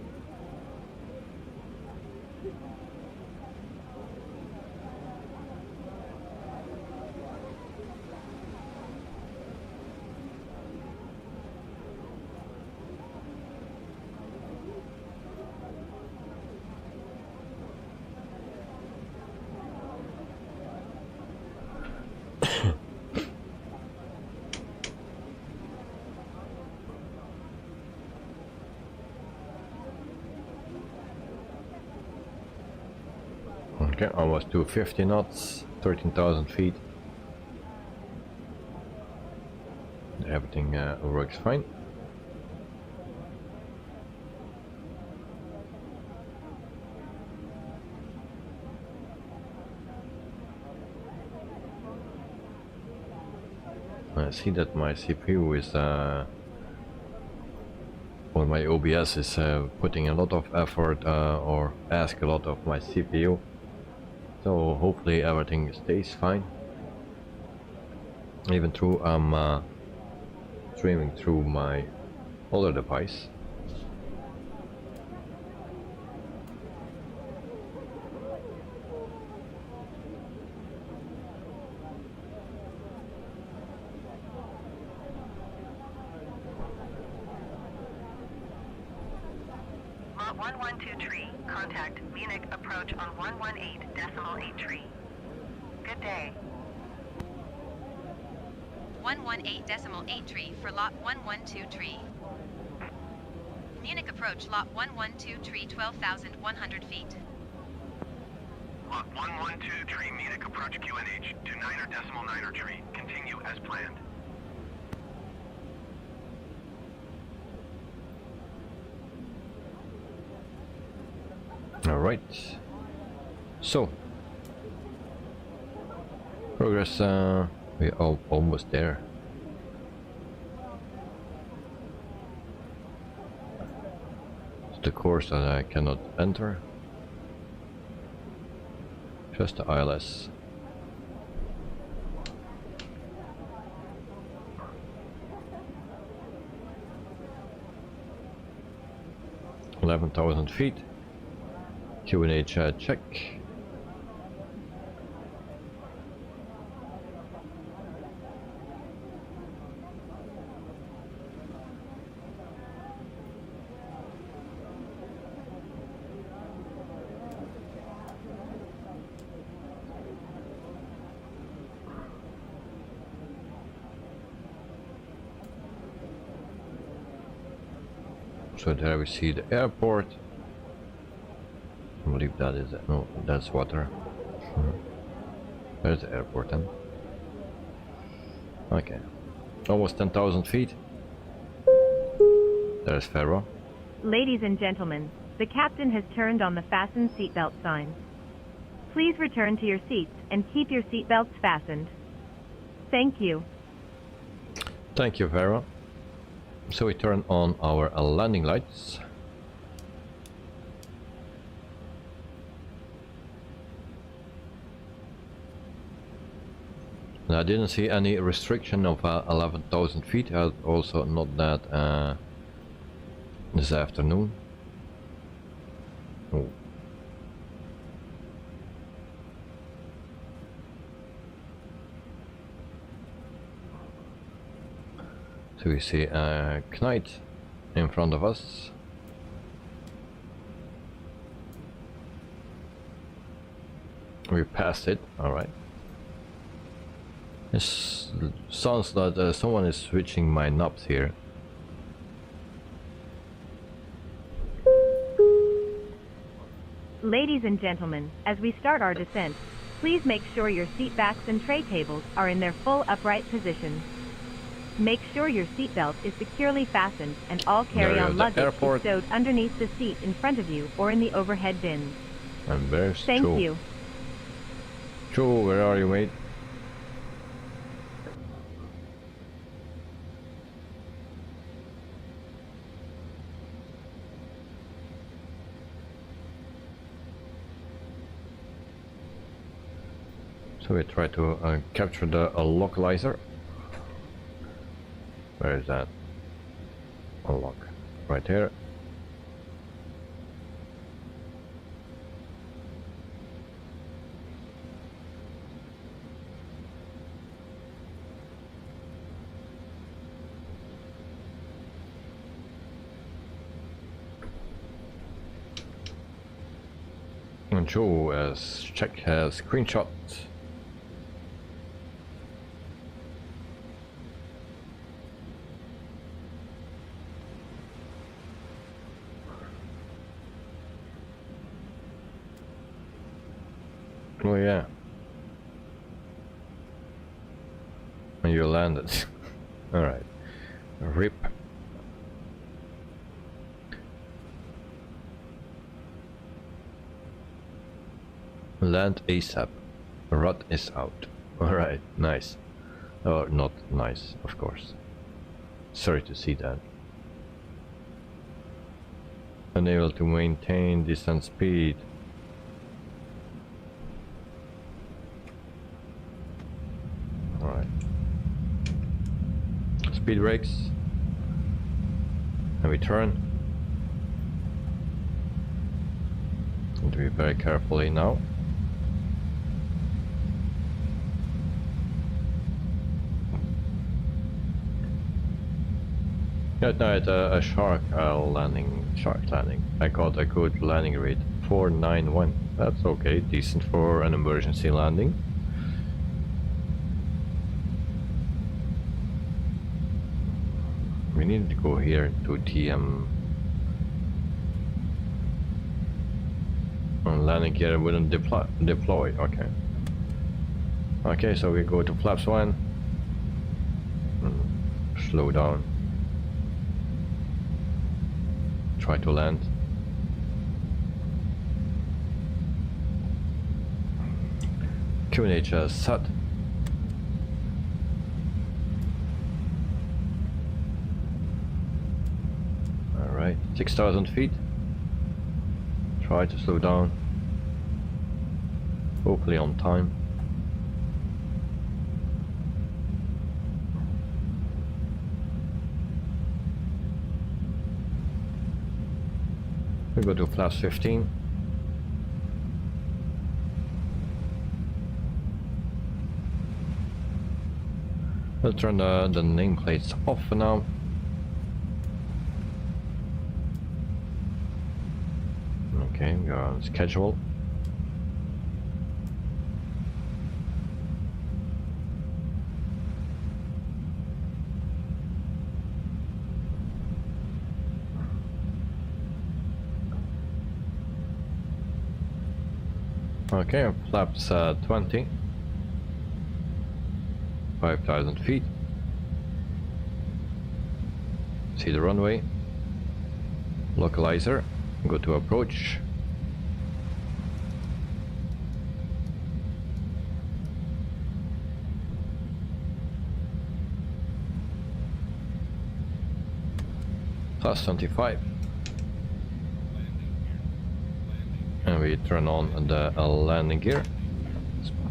Okay, almost 250 knots, 13,000 feet. Everything works fine. I see that my CPU is or my OBS is putting a lot of effort or ask a lot of my CPU. So hopefully everything stays fine. Even though I'm streaming through my other device. Lot 112 contact Munich approach on 118.83. Good day. 118.83 for lot 1123. Munich approach lot 1123, 12,100 feet. Lot 1123 Munich approach QNH to 9er.9er tree. Continue as planned. All right. So progress. We're almost there. It's the course that I cannot enter. Just the ILS. $11,000 feet. QNH check. So there we see the airport. I believe that is it. No, that's water. There's the airport then. Okay. Almost 10,000 feet. There's Pharaoh. Ladies and gentlemen, the captain has turned on the fasten seatbelt sign. Please return to your seats and keep your seatbelts fastened. Thank you. Thank you, Pharaoh. So we turn on our landing lights. And I didn't see any restriction of 11,000 feet. Also not that this afternoon. Oh. So we see a Knight in front of us. We passed it, alright. It sounds that someone is switching my knobs here. Ladies and gentlemen, as we start our descent, please make sure your seat backs and tray tables are in their full upright position. Make sure your seatbelt is securely fastened and all carry-on luggage is stowed underneath the seat in front of you or in the overhead bins. And there's Thank Joe. you. Joe, where are you, mate? So we try to capture the localizer. Where is that? Unlock. Right here. And Joe has checked his screenshot. Oh yeah. And you landed. Alright. RIP. Land ASAP. Rut is out. Alright, nice. Oh, not nice, of course. Sorry to see that. Unable to maintain descent speed. Alright. Speed brakes. And we turn. Need to be very carefully now. No, it's a shark landing. I got a good landing rate, 491. That's okay, decent for an emergency landing. We need to go here to TM. Landing gear wouldn't deploy. Okay. Okay, so we go to flaps 1. Slow down. Try to land. QNH set. Alright, 6,000 feet. Try to slow down. Hopefully on time. We go to flaps 15. We'll turn the nameplates off for now. Okay, we are on schedule. Okay, flaps 20. 5,000 feet. See the runway. Localizer. Go to approach. Plus 25. And we turn on the landing gear.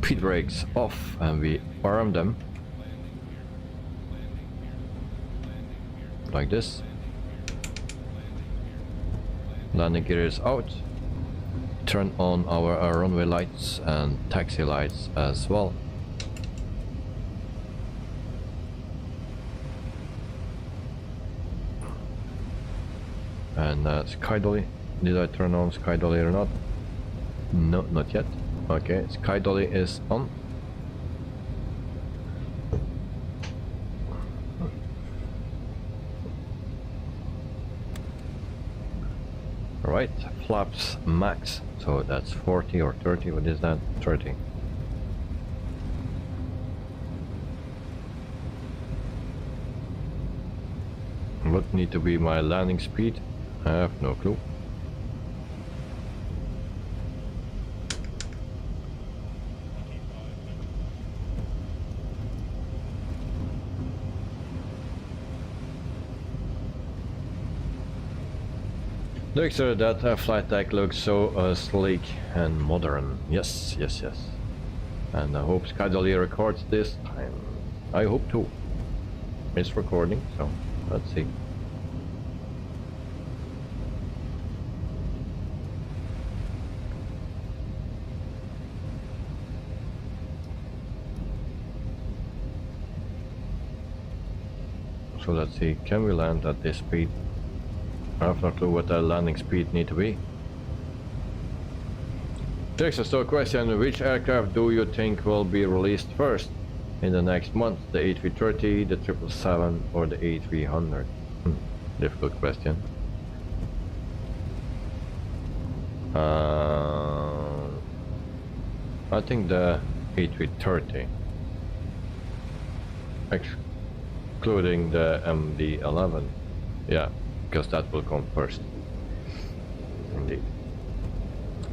Speed brakes off and we arm them. Like this. Landing gear is out. Turn on our runway lights and taxi lights as well. And sky dolly. Did I turn on sky dolly or not? No, not yet. Okay, sky dolly is on. Right, flaps max, so that's 40 or 30, what is that? 30. What need to be my landing speed? I have no clue. Dexter, that flight deck looks so sleek and modern. Yes, yes, yes. And I hope Skydolly records this time. I hope too. It's recording, so let's see. So let's see, can we land at this speed? I have no clue what the landing speed need to be. Texas, so question, which aircraft do you think will be released first in the next month? The A330, the 777 or the A300? Difficult question. I think the A330, excluding the MD-11. Yeah, because that will come first. Indeed.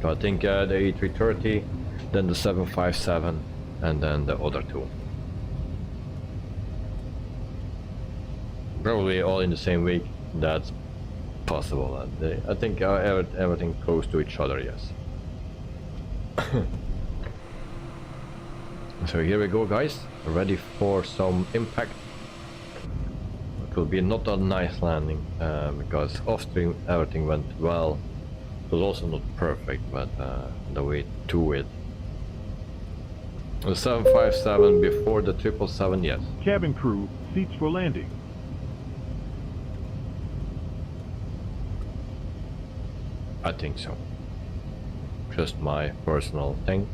So I think the A330, then the 757, and then the other two. Probably all in the same week. That's possible. I think everything close to each other, yes. So here we go, guys. Ready for some impact. It will be not a nice landing because off stream everything went well. It was also not perfect, but the way to it. The 757 before the 777, yes. Cabin crew, seats for landing. I think so. Just my personal thing.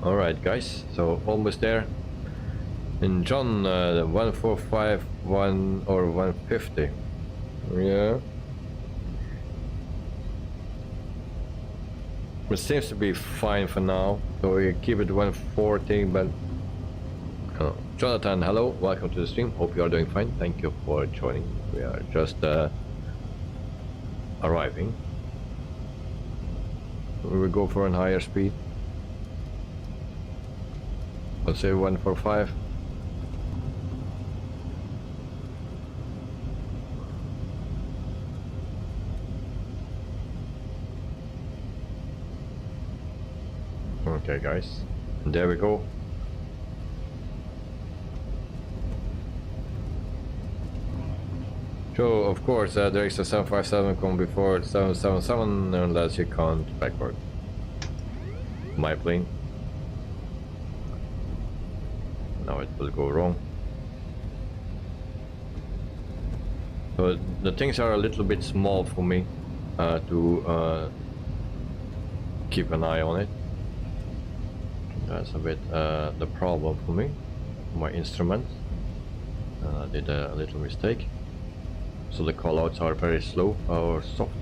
Alright guys, so almost there. And John, 1451 or 150. Yeah. It seems to be fine for now, so we keep it 140, but Jonathan, hello, welcome to the stream. Hope you are doing fine. Thank you for joining. We are just arriving. We will go for a higher speed. Let's say 145. Okay, guys, and there we go. So, of course, there is a 757 come before 777 unless you count backward. My plane. Now it will go wrong. So the things are a little bit small for me to keep an eye on it. That's a bit the problem for me. My instrument. I did a little mistake. So the callouts are very slow or soft.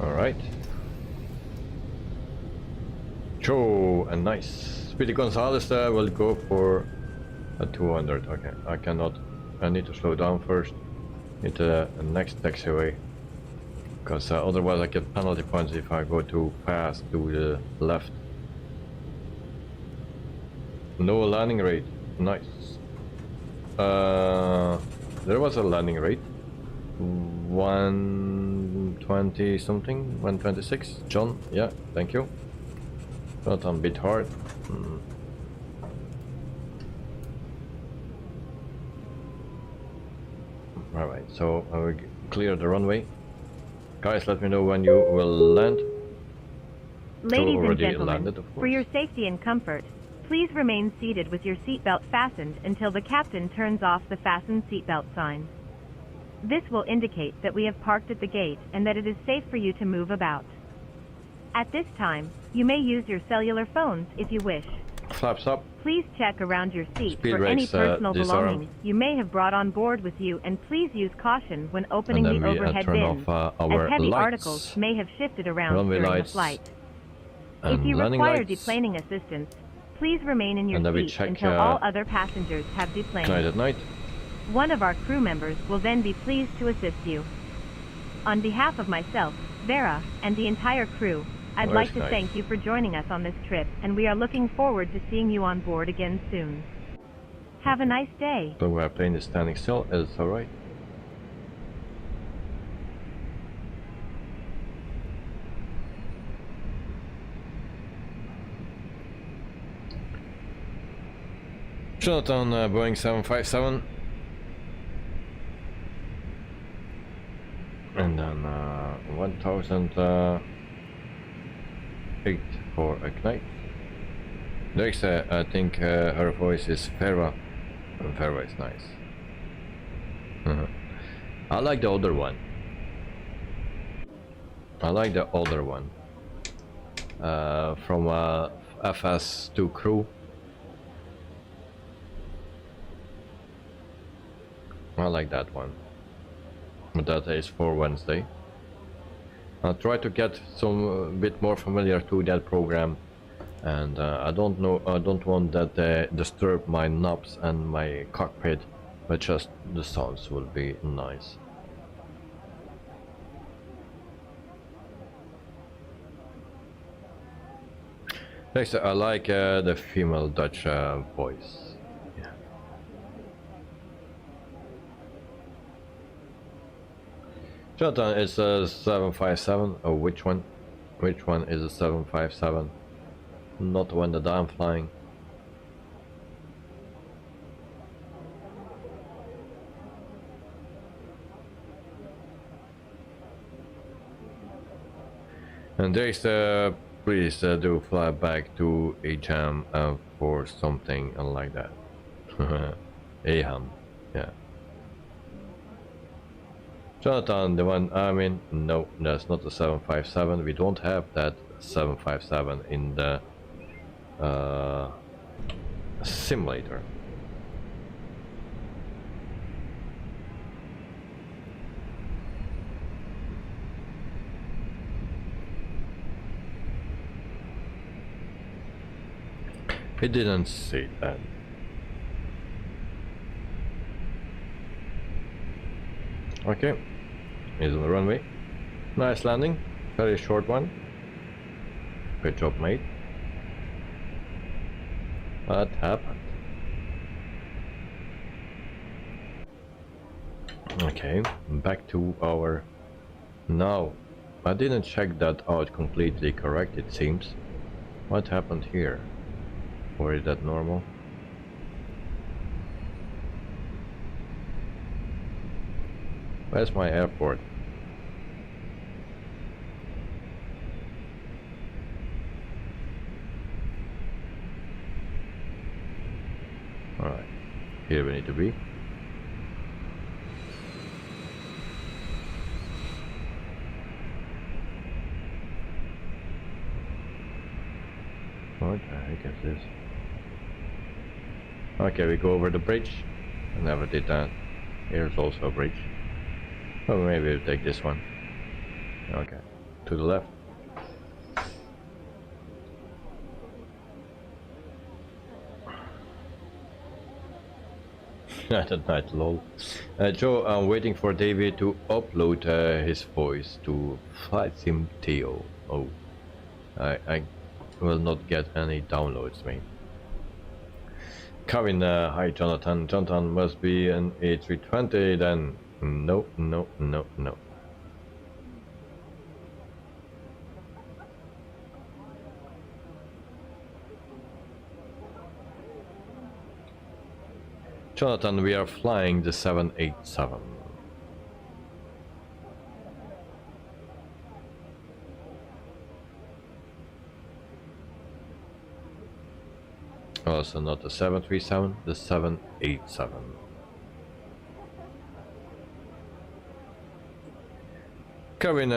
Alright. Joe, and nice. Speedy Gonzalez will go for a 200. Okay, I cannot I need to slow down first into the next taxiway, because otherwise I get penalty points if I go too fast to the left. No landing rate, nice. There was a landing rate, 120 something, 126. John, yeah, thank you. Not a bit hard. Alright, so I will clear the runway. Guys, let me know when you will land. Ladies and already gentlemen, landed, of for course. your safety and comfort, please remain seated with your seatbelt fastened until the captain turns off the fasten seatbelt sign. This will indicate that we have parked at the gate and that it is safe for you to move about. At this time, you may use your cellular phones if you wish. Flaps up. Please check around your seat Speed for any brakes, personal disarm. belongings you may have brought on board with you, and please use caution when opening And the then we overhead turn bins, off our as heavy lights. articles may have shifted around Runway during the lights flight. and If you landing require lights. deplaning assistance, please remain in your And then we seat check, until all other passengers have Night deplaned. at night. One of our crew members will then be pleased to assist you. On behalf of myself, Vera, and the entire crew, I'd Very like to nice. thank you for joining us on this trip, and we are looking forward to seeing you on board again soon. Have a nice day. So our plane is standing still, it's alright. Jonathan, Boeing 757. And then 1008 for Ignite. Next, I think her voice is Vera. And Vera is nice. I like the other one. I like the older one. From FS2 Crew. I like that one. But that is for Wednesday. I'll try to get some bit more familiar to that program, and I don't want that disturb my knobs and my cockpit, but just the sounds will be nice. Next, I like the female Dutch voice. Jonathan, is a 757. Oh, which one? Which one is a 757? Not the one that I'm flying. And there's please do fly back to Aham for something like that. Aham, yeah. Jonathan, the one, I mean, no, that's not the 757. We don't have that 757 in the simulator. It didn't say that. Okay. He's on the runway. Nice landing. Very short one. Good job, mate. What happened? Okay, back to our... Now, I didn't check that out completely correct, it seems. What happened here? Or is that normal? Where's my airport? Alright, here we need to be. What the heck is this? Okay, we go over the bridge. I never did that. Here's also a bridge. Oh, maybe we'll take this one. Okay, to the left. United Night, lol. Joe, I'm waiting for David to upload his voice to Flight Sim Theo. Oh, I will not get any downloads, mate. Kevin, hi Jonathan. Jonathan must be an A320 then. No, no, no, no. Jonathan, we are flying the 787. Also not the 737, the 787. Kevin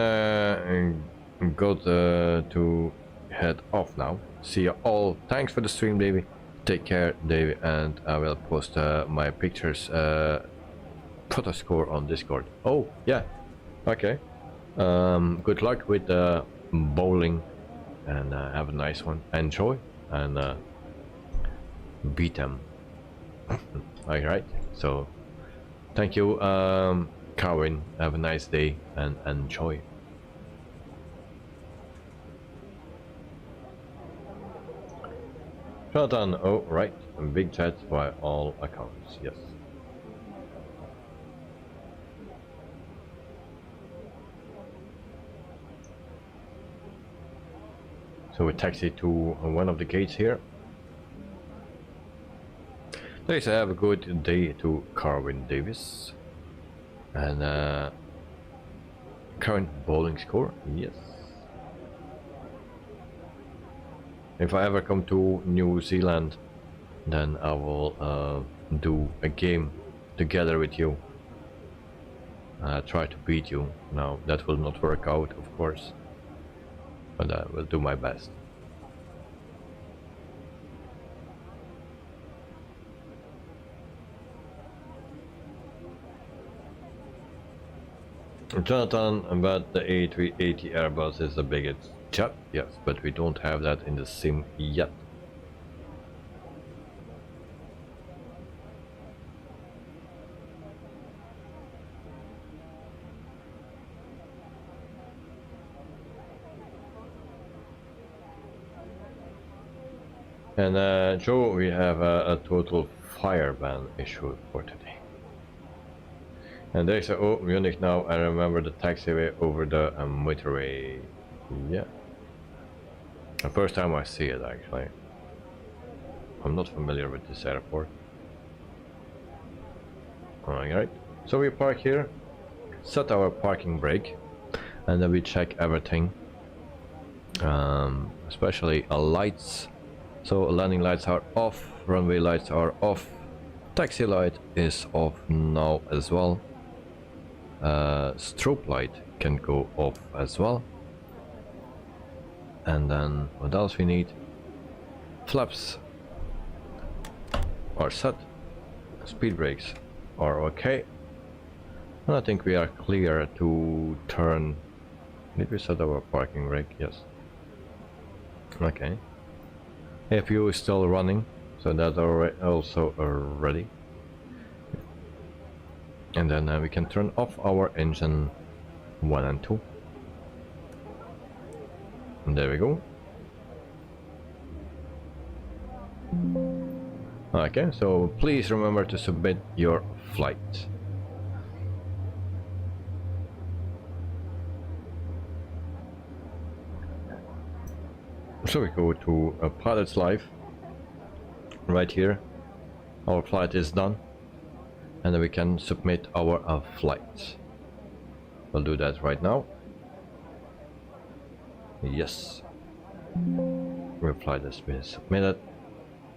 got to head off now. See you all. Thanks for the stream, Davey. Take care, Davey, and I will post my pictures photo score on Discord. Oh, yeah. Okay. Good luck with bowling, and have a nice one. Enjoy, and beat them. Alright, so thank you, Karen. Have a nice day and enjoy. Jonathan, oh right, a big chat by all accounts, yes. So we taxi to one of the gates here. Please have a good day to Carwin Davis. And current bowling score, yes. If I ever come to New Zealand, then I will do a game together with you. Try to beat you. Now that will not work out, of course, but I will do my best. Jonathan, but the A380 Airbus is the biggest jet, yes, but we don't have that in the sim yet. And Joe, we have a total fire ban issued for today. And they say, oh, Munich now, I remember the taxiway over the motorway. Yeah. The first time I see it, actually. I'm not familiar with this airport. Alright, so we park here, set our parking brake, and then we check everything. Especially lights. So landing lights are off, runway lights are off, taxi light is off now as well. Strobe light can go off as well. And then what else we need? Flaps are set, speed brakes are okay, and I think we are clear to turn. Did we set our parking brake? Yes. Okay. APU is still running, so that's also ready. And then we can turn off our engine 1 and 2. And there we go. Okay, so please remember to submit your flight. So we go to a pilot's live right here. Our flight is done, and then we can submit our flight. We'll do that right now. Yes, reply has been submitted.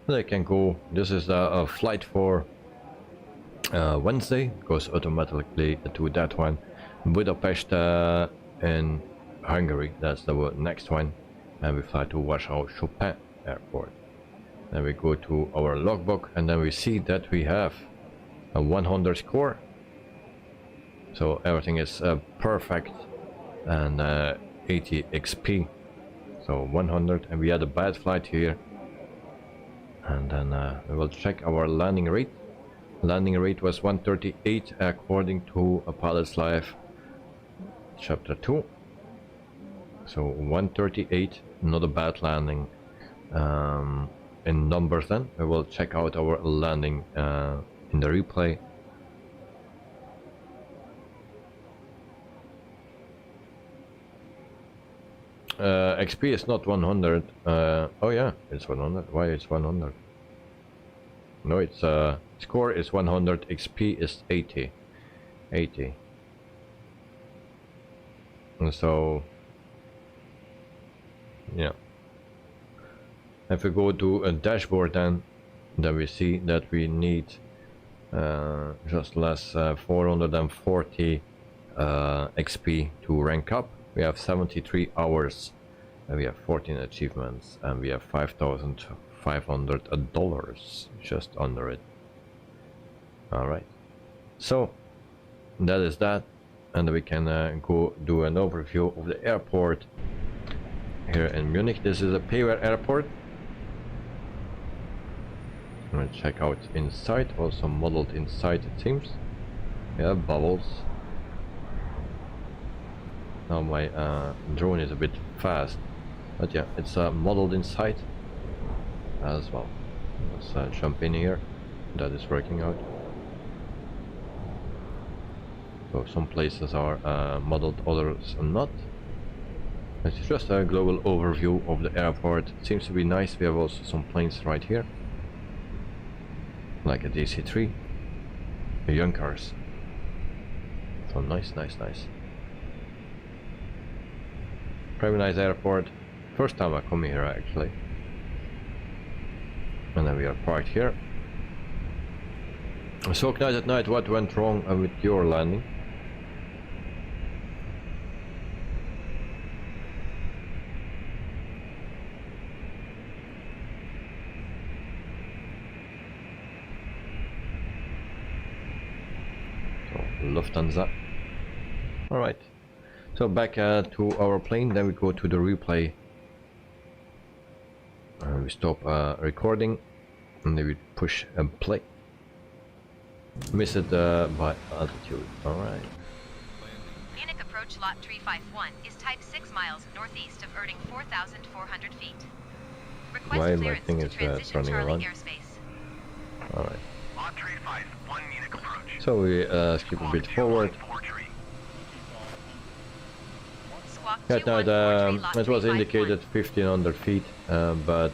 They can go. This is a flight for Wednesday. Goes automatically to that one. Budapest in Hungary. That's the next one. And we fly to Warsaw Chopin Airport. Then we go to our logbook, and then we see that we have a 100 score. So everything is perfect, and 80 XP. So 100, and we had a bad flight here. And then we will check our landing rate. Landing rate was 138 according to a Pilot's Life Chapter 2. So 138, not a bad landing. In numbers then, we will check out our landing in the replay. XP is not 100. Oh yeah, it's 100. Why it's 100? No, it's score is 100. XP is 80. 80. And so, yeah. If we go to a dashboard, then we see that we need just less 440 XP to rank up. We have 73 hours, and we have 14 achievements, and we have $5,500 just under it. Alright, so that is that, and we can go do an overview of the airport here in Munich. This is a PayWare airport. I'm gonna check out inside, also modeled inside it seems. Yeah, bubbles. Now my drone is a bit fast, but yeah, it's modeled inside as well. Let's jump in here. That is working out. So some places are modeled, others are not. It's just a global overview of the airport. It seems to be nice. We have also some planes right here, like a DC-3, the young cars. So nice, nice, nice. Very nice airport. First time I come here actually. And then we are parked here. So Knight at Night, what went wrong with your landing? So Lufthansa. Alright. So back to our plane, then we go to the replay. We stop recording, and then we push and play. Miss it by altitude. Alright. Munich approach lot 351 is type 6 miles northeast of Erding 4,400 feet. Request Why my clearance thing to is transition turning Charlie around? airspace. Lot Alright. 351 Munich approach. So we skip a bit forward. At night, it was indicated 1500 feet, but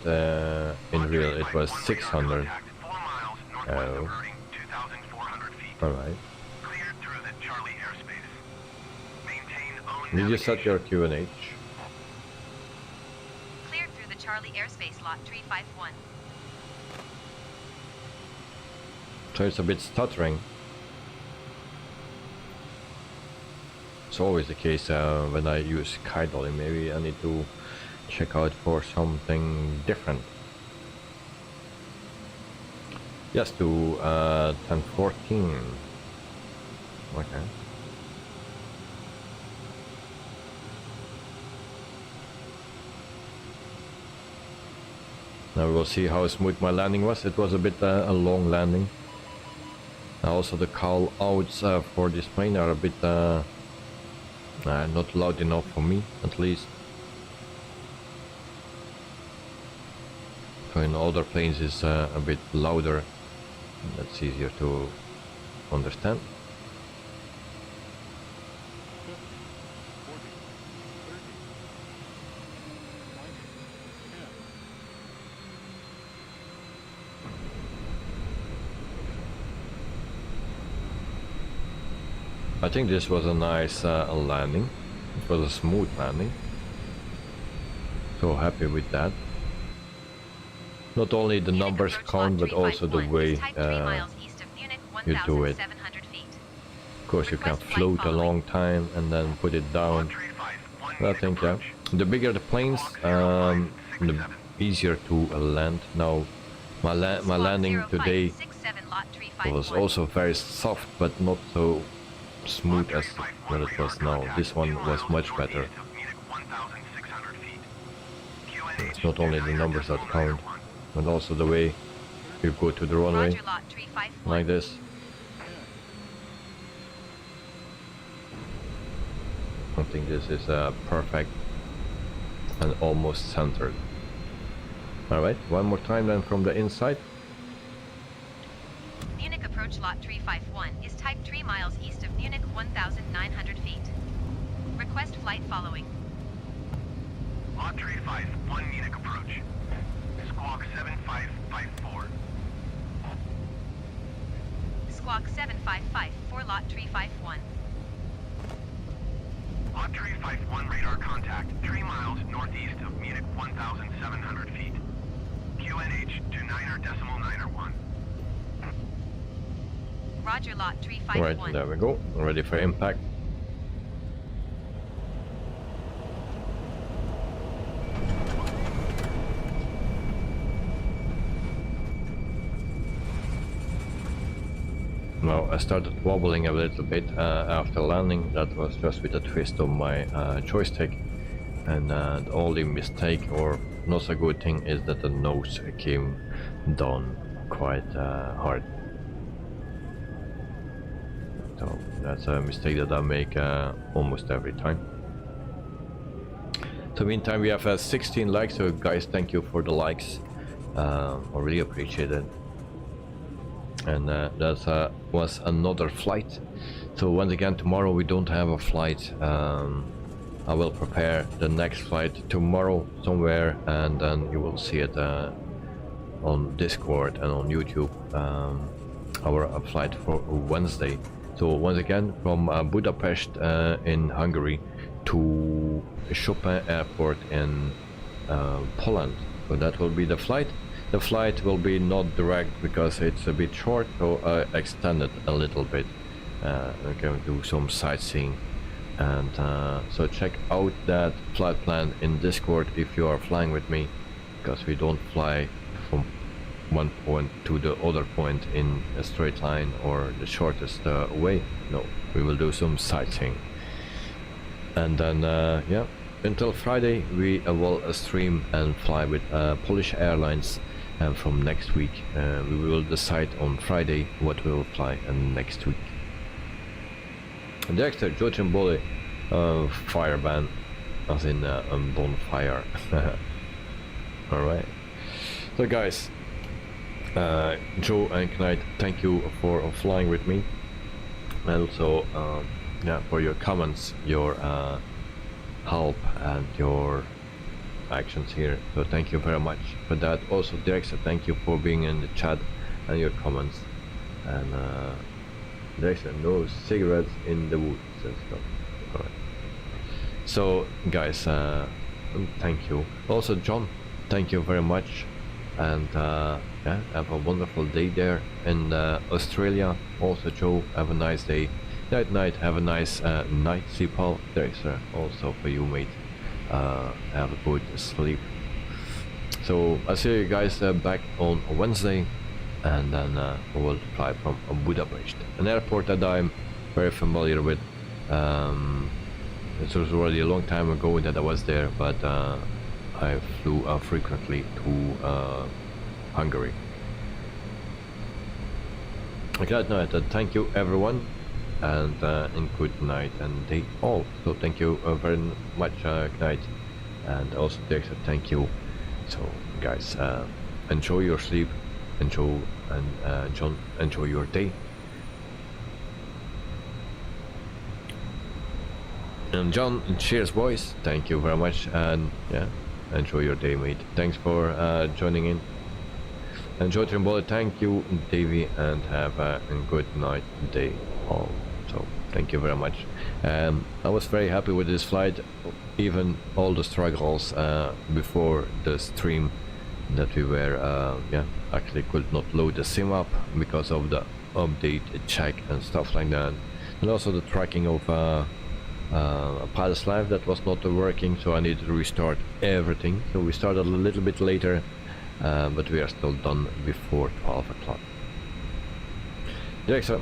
in real it was 600. Oh. Alright. Did you set your QNH? Cleared through the Charlie airspace lot 351. So it's a bit stuttering. It's always the case when I use kite-dolly. Maybe I need to check out for something different. Yes, to 1014. Okay. Now we will see how smooth my landing was. It was a bit a long landing. Also the call outs for this plane are a bit not loud enough for me, at least. So in other planes is a bit louder. That's easier to understand. I think this was a nice landing. It was a smooth landing. So happy with that. Not only the numbers count, but also the way you do it. Of course, you can float a long time and then put it down. But I think, yeah, the bigger the planes, the easier to land. Now, my landing today was also very soft, but not so smooth as what it was now. This one was much better. It's not only the numbers that count, but also the way you go to the runway Roger, lot 351. like this. I think this is perfect and almost centered. Alright, one more time then from the inside. Munich approach lot 351 is type 3 miles east of Munich, 1,900 feet. Request flight following. Lot 351 Munich approach. Squawk 7554. Squawk 7555 for lot 351. Lot 351 radar contact 3 miles northeast of Munich, 1,700 feet. QNH to 9.901. Roger, lot Alright, 351. there we go. Ready for impact. Now I started wobbling a little bit after landing. That was just with a twist of my joystick, and the only mistake or not so good thing is that the nose came down quite hard. So that's a mistake that I make almost every time. So meantime we have 16 likes, so guys, thank you for the likes. I really appreciate it. And that was another flight. So once again, tomorrow we don't have a flight. I will prepare the next flight tomorrow somewhere, and then you will see it on Discord and on YouTube, our flight for Wednesday. So once again, from Budapest in Hungary to Chopin Airport in Poland. So that will be the flight. The flight will be not direct because it's a bit short, so I extended a little bit. I'm going to do some sightseeing, and so check out that flight plan in Discord if you are flying with me, because we don't fly from one point to the other point in a straight line or the shortest way. No, we will do some sightseeing, and then yeah, until Friday we will stream and fly with Polish Airlines. And from next week we will decide on Friday what we will fly next week. Dexter, Joachim fire ban, as in bonfire. Alright. So guys, Joe and Knight, thank you for flying with me, and also yeah, for your comments, your help and your actions here, so thank you very much for that. Also Dexter, thank you for being in the chat and your comments. And Dexter, no cigarettes in the woods and stuff. Alright, so guys, thank you. Also John, thank you very much, and yeah, have a wonderful day there in Australia. Also Joe, have a nice day. Night, have a nice night, sleep well. Dexter, also for you, mate. Have a good sleep. So I'll see you guys back on Wednesday, and then we will fly from Budapest, an airport that I'm very familiar with. It was already a long time ago that I was there, but I flew frequently to Hungary. Okay, no, thank you everyone, and good night and day all. So thank you very much, Knight, and also Dexter, thank you. So guys, enjoy your sleep, enjoy, and John, enjoy your day. And John, cheers boys, thank you very much, and yeah, enjoy your day, mate. Thanks for joining in. And Joe Trimboli, thank you, Davey, and have a good night, day all. So thank you very much. I was very happy with this flight, even all the struggles before the stream, that we were yeah, actually could not load the sim up because of the update check and stuff like that, and also the tracking of a pilot's life that was not working, so I needed to restart everything. So we started a little bit later, but we are still done before 12 o'clock.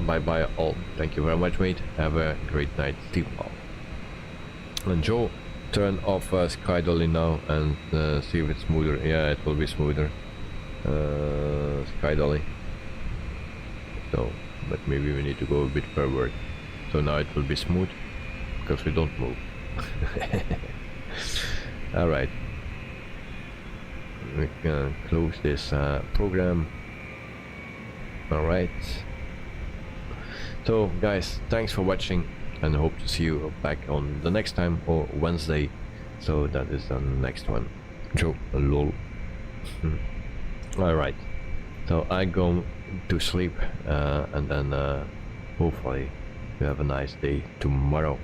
Bye bye all. Thank you very much, mate. Have a great night. Sleep well. And Joe, turn off skydolling now and see if it's smoother. Yeah, it will be smoother. Sky Dolly. So, but maybe we need to go a bit forward. So now it will be smooth because we don't move. Alright, we can close this program. Alright, so guys, thanks for watching and hope to see you back on the next time, or Wednesday. So that is the next one. Joe, lol. Alright, so I go to sleep and then hopefully you have a nice day tomorrow.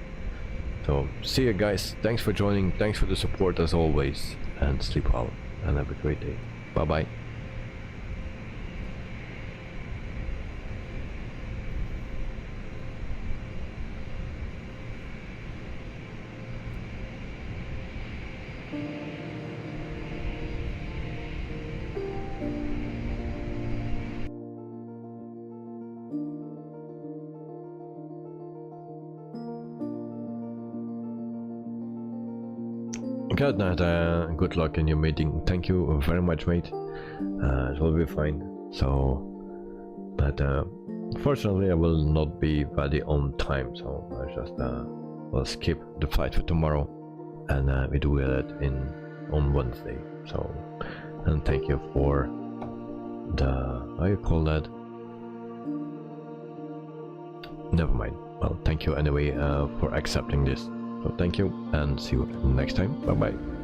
So see you guys, thanks for joining, thanks for the support as always, and sleep well and have a great day. Bye bye. Good night, good luck in your meeting. Thank you very much, mate. It will be fine. So, but fortunately I will not be very on time, so I just will skip the flight for tomorrow, and we do it on Wednesday. So, and thank you for the, how you call that? Never mind. Well, thank you anyway for accepting this. So thank you and see you next time. Bye bye.